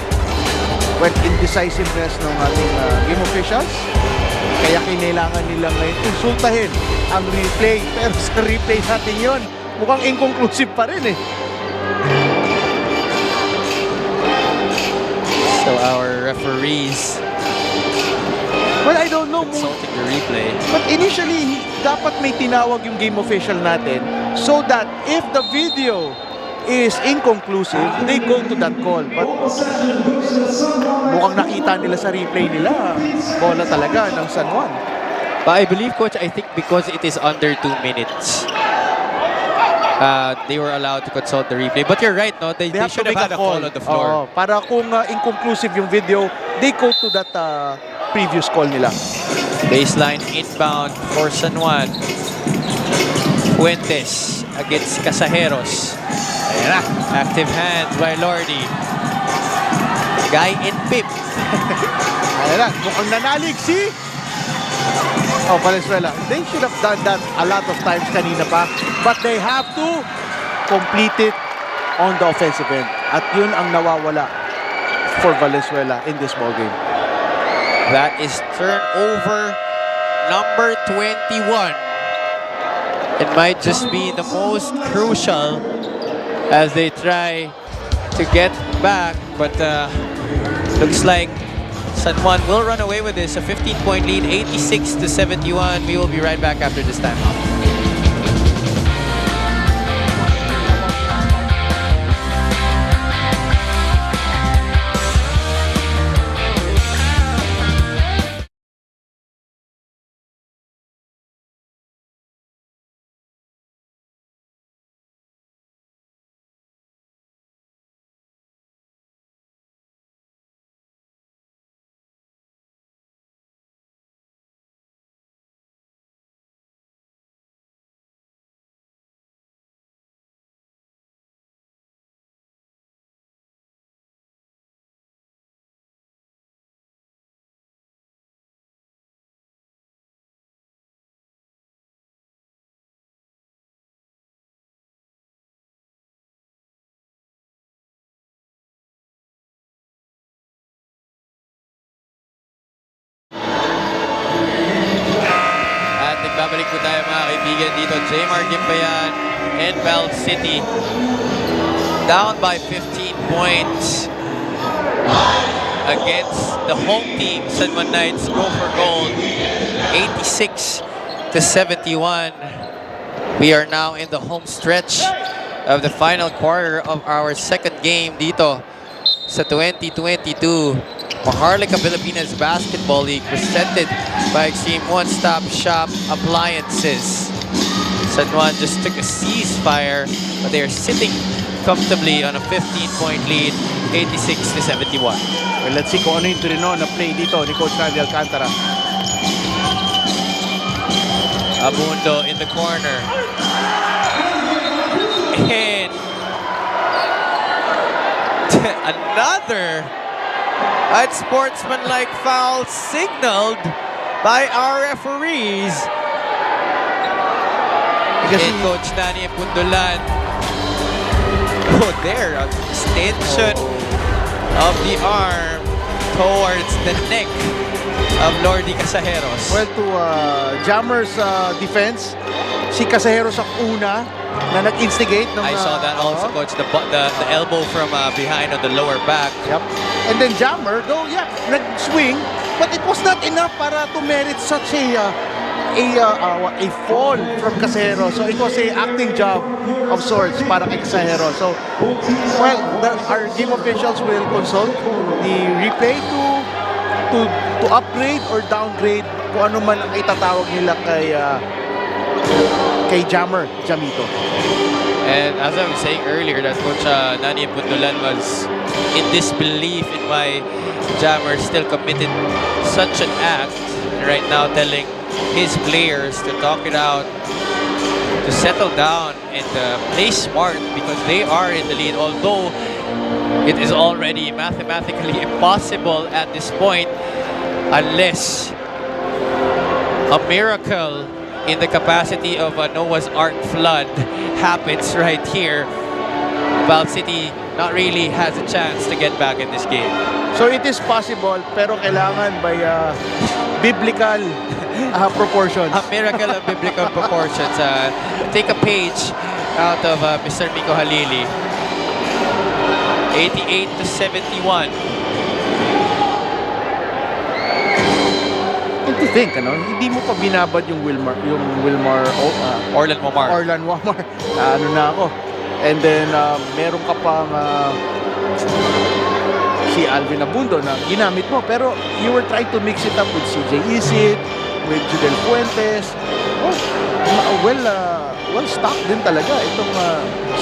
indecisiveness ng ating game officials. Kaya kailangan nilang ngayon konsultahin ang replay. Pero sa replay natin yun, mukhang inconclusive pa rin eh. So our referees Well, I don't know. consulting the replay. But initially, dapat may tinawag yung game official natin so that if the video is inconclusive, they go to that call. But mukhang nakita nila sa replay nila, bola talaga ng San Juan. But I believe, coach, I think because it is under 2 minutes, they were allowed to consult the replay. But you're right, no? They Have should to have make had a call on the floor. Oo, para kung inconclusive yung video, they go to that previous call nila. Baseline inbound for San Juan. Fuentes against Casajeros. Ayan na. Active hands by Lordy. Guy in pip. Ayan na, mukhang nanalig si Valenzuela. They should have done that a lot of times kanina pa. But they have to complete it on the offensive end. At yun ang nawawala for Valenzuela in this ballgame. That is turnover number 21. It might just be the most crucial as they try to get back, but looks like San Juan will run away with this. A 15-point lead, 86-71. We will be right back after this timeout. Babalik po tayo mga kaibigan dito. Jmar Gimbayan, Mpbl City. Down by 15 points against the home team. San Juan Knights go for gold. 86-71. We are now in the home stretch of the final quarter of our second game dito sa 2022 Maharlika Pilipinas Basketball League, presented by Extreme One-Stop Shop Appliances. San Juan just took a ceasefire, but they are sitting comfortably on a 15-point lead, 86-71. Well, let's see kung ano yung turino na play dito ni Coach Randy Alcantara. Abundo in the corner. And another unsportsmanlike foul signaled by our referees. And Coach Danny Pundulan. Oh, there, an extension of the arm towards the neck of Lordy Casajeros. Well, to Jammer's defense, si Casajeros ang una na nag-instigate. I saw that also, Coach. The elbow from behind on the lower back. Yep. And then Jammer, though, yeah, nag-swing, but it was not enough para to merit such a fall from Casajeros. So it was a acting job of sorts para kay Casajeros. So, well, our game officials will consult the replay to upgrade or downgrade kung ano man ang itatawag nila kay Jammer Jamito. And as I was saying earlier, that Coach Nani Pundulan was in disbelief in why Jammer still committed such an act. And right now telling his players to talk it out, to settle down and play smart because they are in the lead. Although it is already mathematically impossible at this point unless a miracle in the capacity of a Noah's Ark flood happens right here. Val City not really has a chance to get back in this game. So it is possible, pero kailangan by biblical proportions. A miracle of biblical proportions. Take a page out of Mr. Miko Halili. 88-71. And to think, hindi mo pa binabad yung Orlan Momar. Ano na ako. And then, meron ka pang si Alvin Abundo na ginamit mo. Pero you were trying to mix it up with CJ Isid, with Judel Fuentes. Well stocked din talaga itong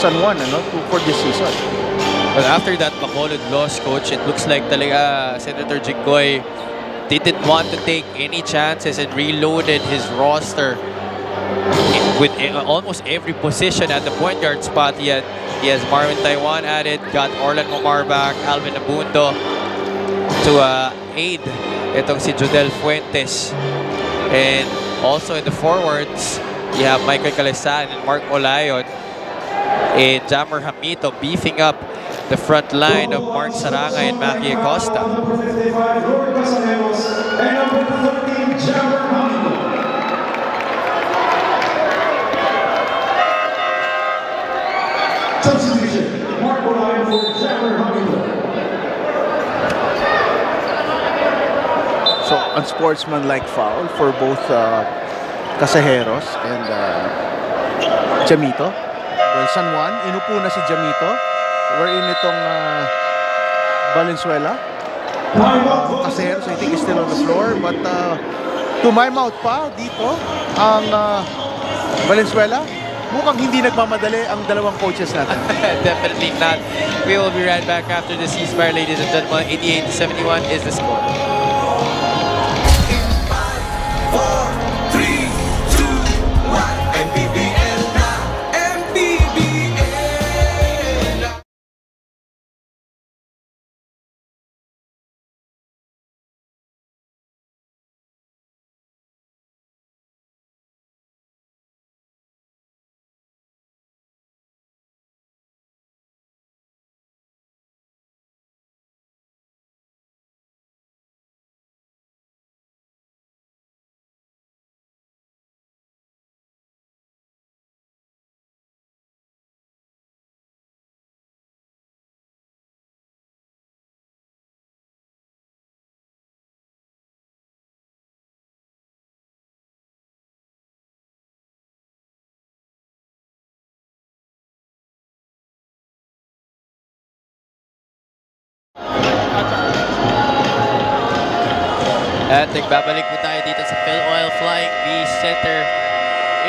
San Juan for this season. But after that Bacolod loss, coach, it looks like talaga Senator Jinggoy didn't want to take any chances and reloaded his roster with almost every position at the point guard spot. He has Marvin Taiwan added, got Orlan Momar back, Alvin Abundo to aid itong si Judel Fuentes. And also in the forwards, you have Michael Calesan and Mark Olayon and Jammer Hamito beefing up the front line of Mark Saranga and Mackie Acosta. Number 55, Lord Casaneros, and number 13, Jammer Hamilton. Substitution, Mark Olayon for Jammer Hamilton. So, unsportsmanlike foul for both Casajeros and Jamito. Well, San Juan, inupo na si Jamito. Wherein itong Valenzuela. Casajeros, I think, is still on the floor. But tumime-out pa dito ang Valenzuela. Mukhang hindi nagmamadali ang dalawang coaches natin. Definitely not. We will be right back after the ceasefire, ladies and gentlemen. 88-71 is the score. 4, 3, 2, 1, Mpbl na, Mpbl na. At nagbabalik po tayo dito sa Phil Oil Flying V Center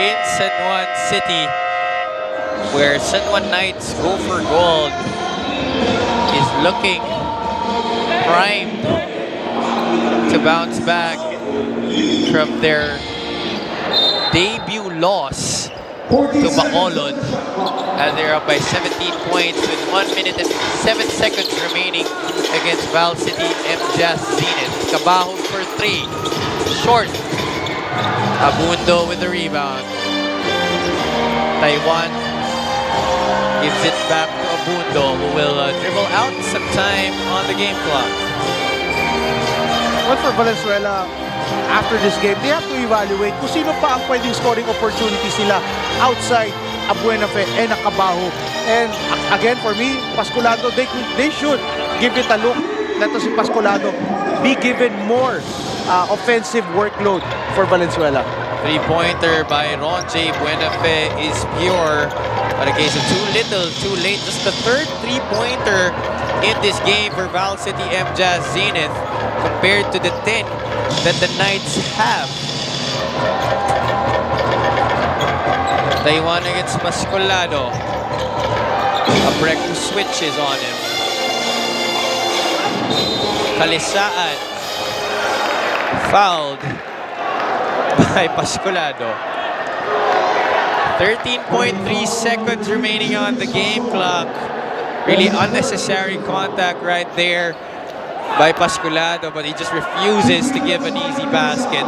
in San Juan City, where San Juan Knights go for gold is looking primed to bounce back from their debut loss to Bacolod, as they're up by 17 points with 1 minute and 7 seconds remaining against Val City Mpbl Zenith. Cabajo for 3, short. Abundo with the rebound. Taiwan gives it back to Abundo, who will dribble out some time on the game clock. Well, for Valenzuela, after this game, they have to evaluate kung sino pa ang pwedeng scoring opportunity sila outside Abuenafe and Cabajo. And again, for me, Pascolado, they should give it a look. Leto si Pascolado be given more offensive workload for Valenzuela. Three-pointer by Ron J. Buenafe is pure. But in case of too little, too late. Just the third three-pointer in this game for Val City Mpbl Zenith compared to the 10 that the Knights have. Taiwan against Pascolado. A breakfast switch is on him. Kalisaan fouled. by Pascolado. 13.3 seconds remaining on the game clock. Really unnecessary contact right there by Pascolado, but he just refuses to give an easy basket.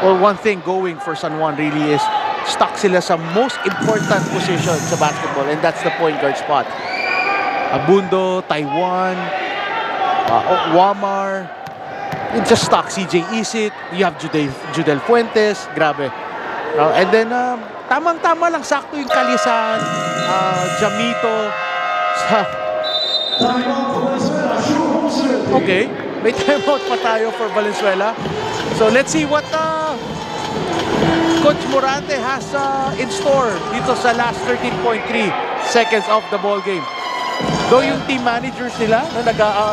Well, one thing going for San Juan really is stuck sila sa most important position sa basketball, and that's the point guard spot. Abundo, Taiwan, Wamar, it's just stuck. CJ Isit, you have Judel Fuentes, grabe. And then, tamang-tama lang, sakto yung Kalisan, Jamito, okay, may timeout pa tayo for Valenzuela. So let's see what Coach Morante has in store dito sa last 13.3 seconds of the ball game. Though yung team managers nila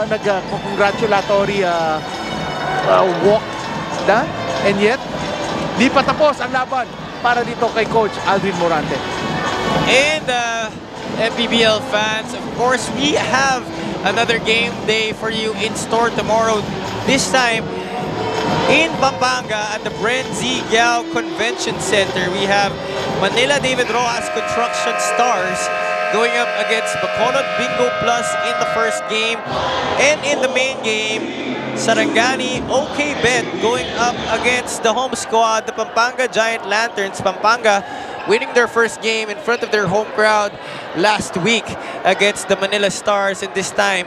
nag-congratulatory walk na, and yet di pa tapos ang laban para dito kay Coach Aldrin Morante. And Mpbl fans, of course, we have another game day for you in store tomorrow. This time in Pampanga at the Brenzy Giao Convention Center. We have Manila David Rojas Construction Stars going up against Bacolod Bingo Plus in the first game. And in the main game, Sarangani OK Bet going up against the home squad, the Pampanga Giant Lanterns. Pampanga winning their first game in front of their home crowd last week against the Manila Stars, and this time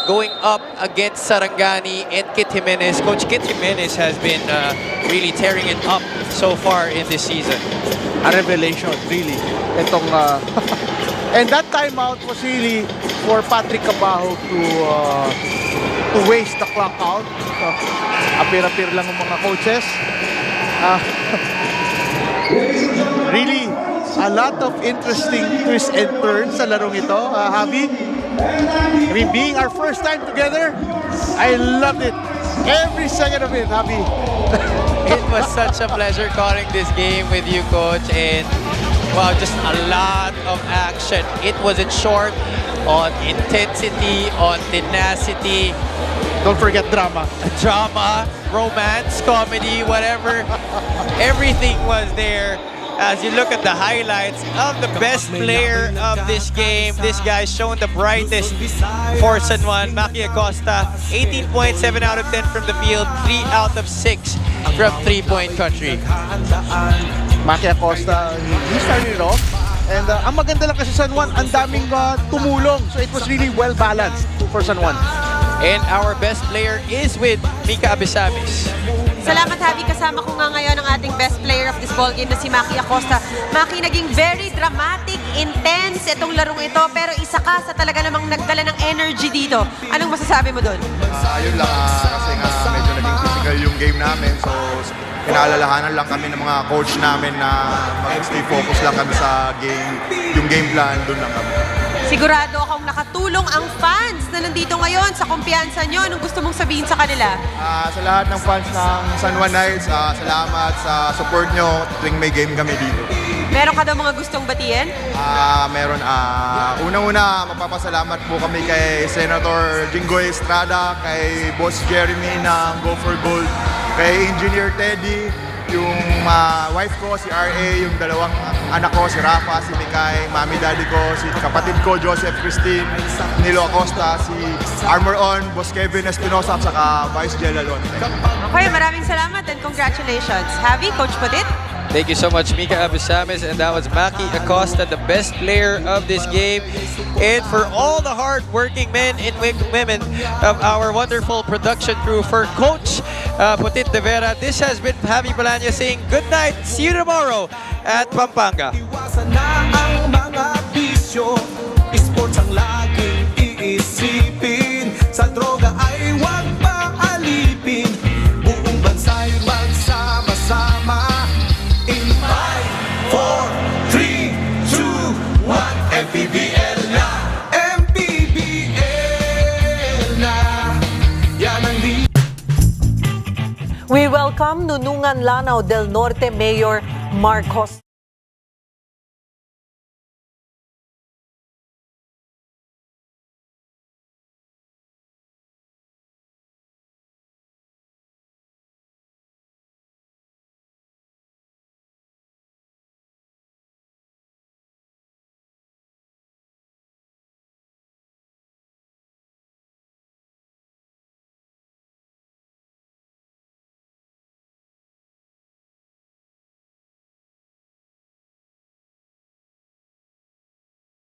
going up against Sarangani and Kit Jimenez. Coach Kit Jimenez has been really tearing it up so far in this season. A revelation, really. Itong, and that timeout was really for Patrick Cabajo to waste the clock out. Apir-apir lang ang mga coaches. Really, a lot of interesting twists and turns sa larong ito, Javi. I mean, being our first time together, I loved it. Every second of it, Javi. It was such a pleasure calling this game with you, Coach, and wow, just a lot of action. It wasn't short on intensity, on tenacity. Don't forget drama. Drama, romance, comedy, whatever. Everything was there. As you look at the highlights of the best player of this game, this guy's shown the brightest for San Juan, Maki Acosta. 18.7 out of 10 from the field, 3 out of 6 from three-point country. Maki Acosta, he started it off. And ang maganda lang kasi San Juan, ang daming tumulong. So it was really well balanced for San Juan. And our best player is with Mika Abesamis. Salamat, Javi. Kasama ko nga ngayon ang ating best player of this ball game na si Maki Acosta. Maki, naging very dramatic, intense itong larong ito, pero isa ka sa talaga namang nagdala ng energy dito. Anong masasabi mo doon? Yun lang, kasi nga medyo naging physical yung game namin. So, pinaalalahanan lang kami ng mga coach namin na mag-stay focus lang kami sa game. Yung game plan, doon lang kami. Sigurado akong nakatulong ang fans na nandito ngayon sa kumpiyansa nyo. Anong gusto mong sabihin sa kanila? Sa lahat ng fans ng San Juan Knights, salamat sa support nyo tuwing may game kami dito. Meron ka daw mga gustong batiin? Meron. Unang-una, magpapasalamat po kami kay Senator Jinggoy Estrada, kay Boss Jeremy ng Go for Gold, kay Engineer Teddy, yung wife ko, si R.A., yung dalawang anak ko, si Rafa, si Mikay, mami daddy ko, si kapatid ko, Joseph Christine, Nilo Acosta, si Armor On, Boss Kevin Espinosa, at saka Vice Jelalon. Okay, maraming salamat and congratulations. Javi, Coach Putit? Thank you so much, Mika Abesamis, and that was Maki Acosta, the best player of this game. And for all the hard-working men and women of our wonderful production crew, for Coach Putit de Vera, this has been Javi Palanya saying good night. See you tomorrow at Pampanga. Iwasan na ang mga bisyo, sports ang laging iisipin, sa droga ay huwag paalipin, buong bansa'y magsama-sama. In 5, 4, 3, 2, 1, MPBL na! MPBL na! Yan ang We welcome Nunungan Lanao del Norte Mayor Marcos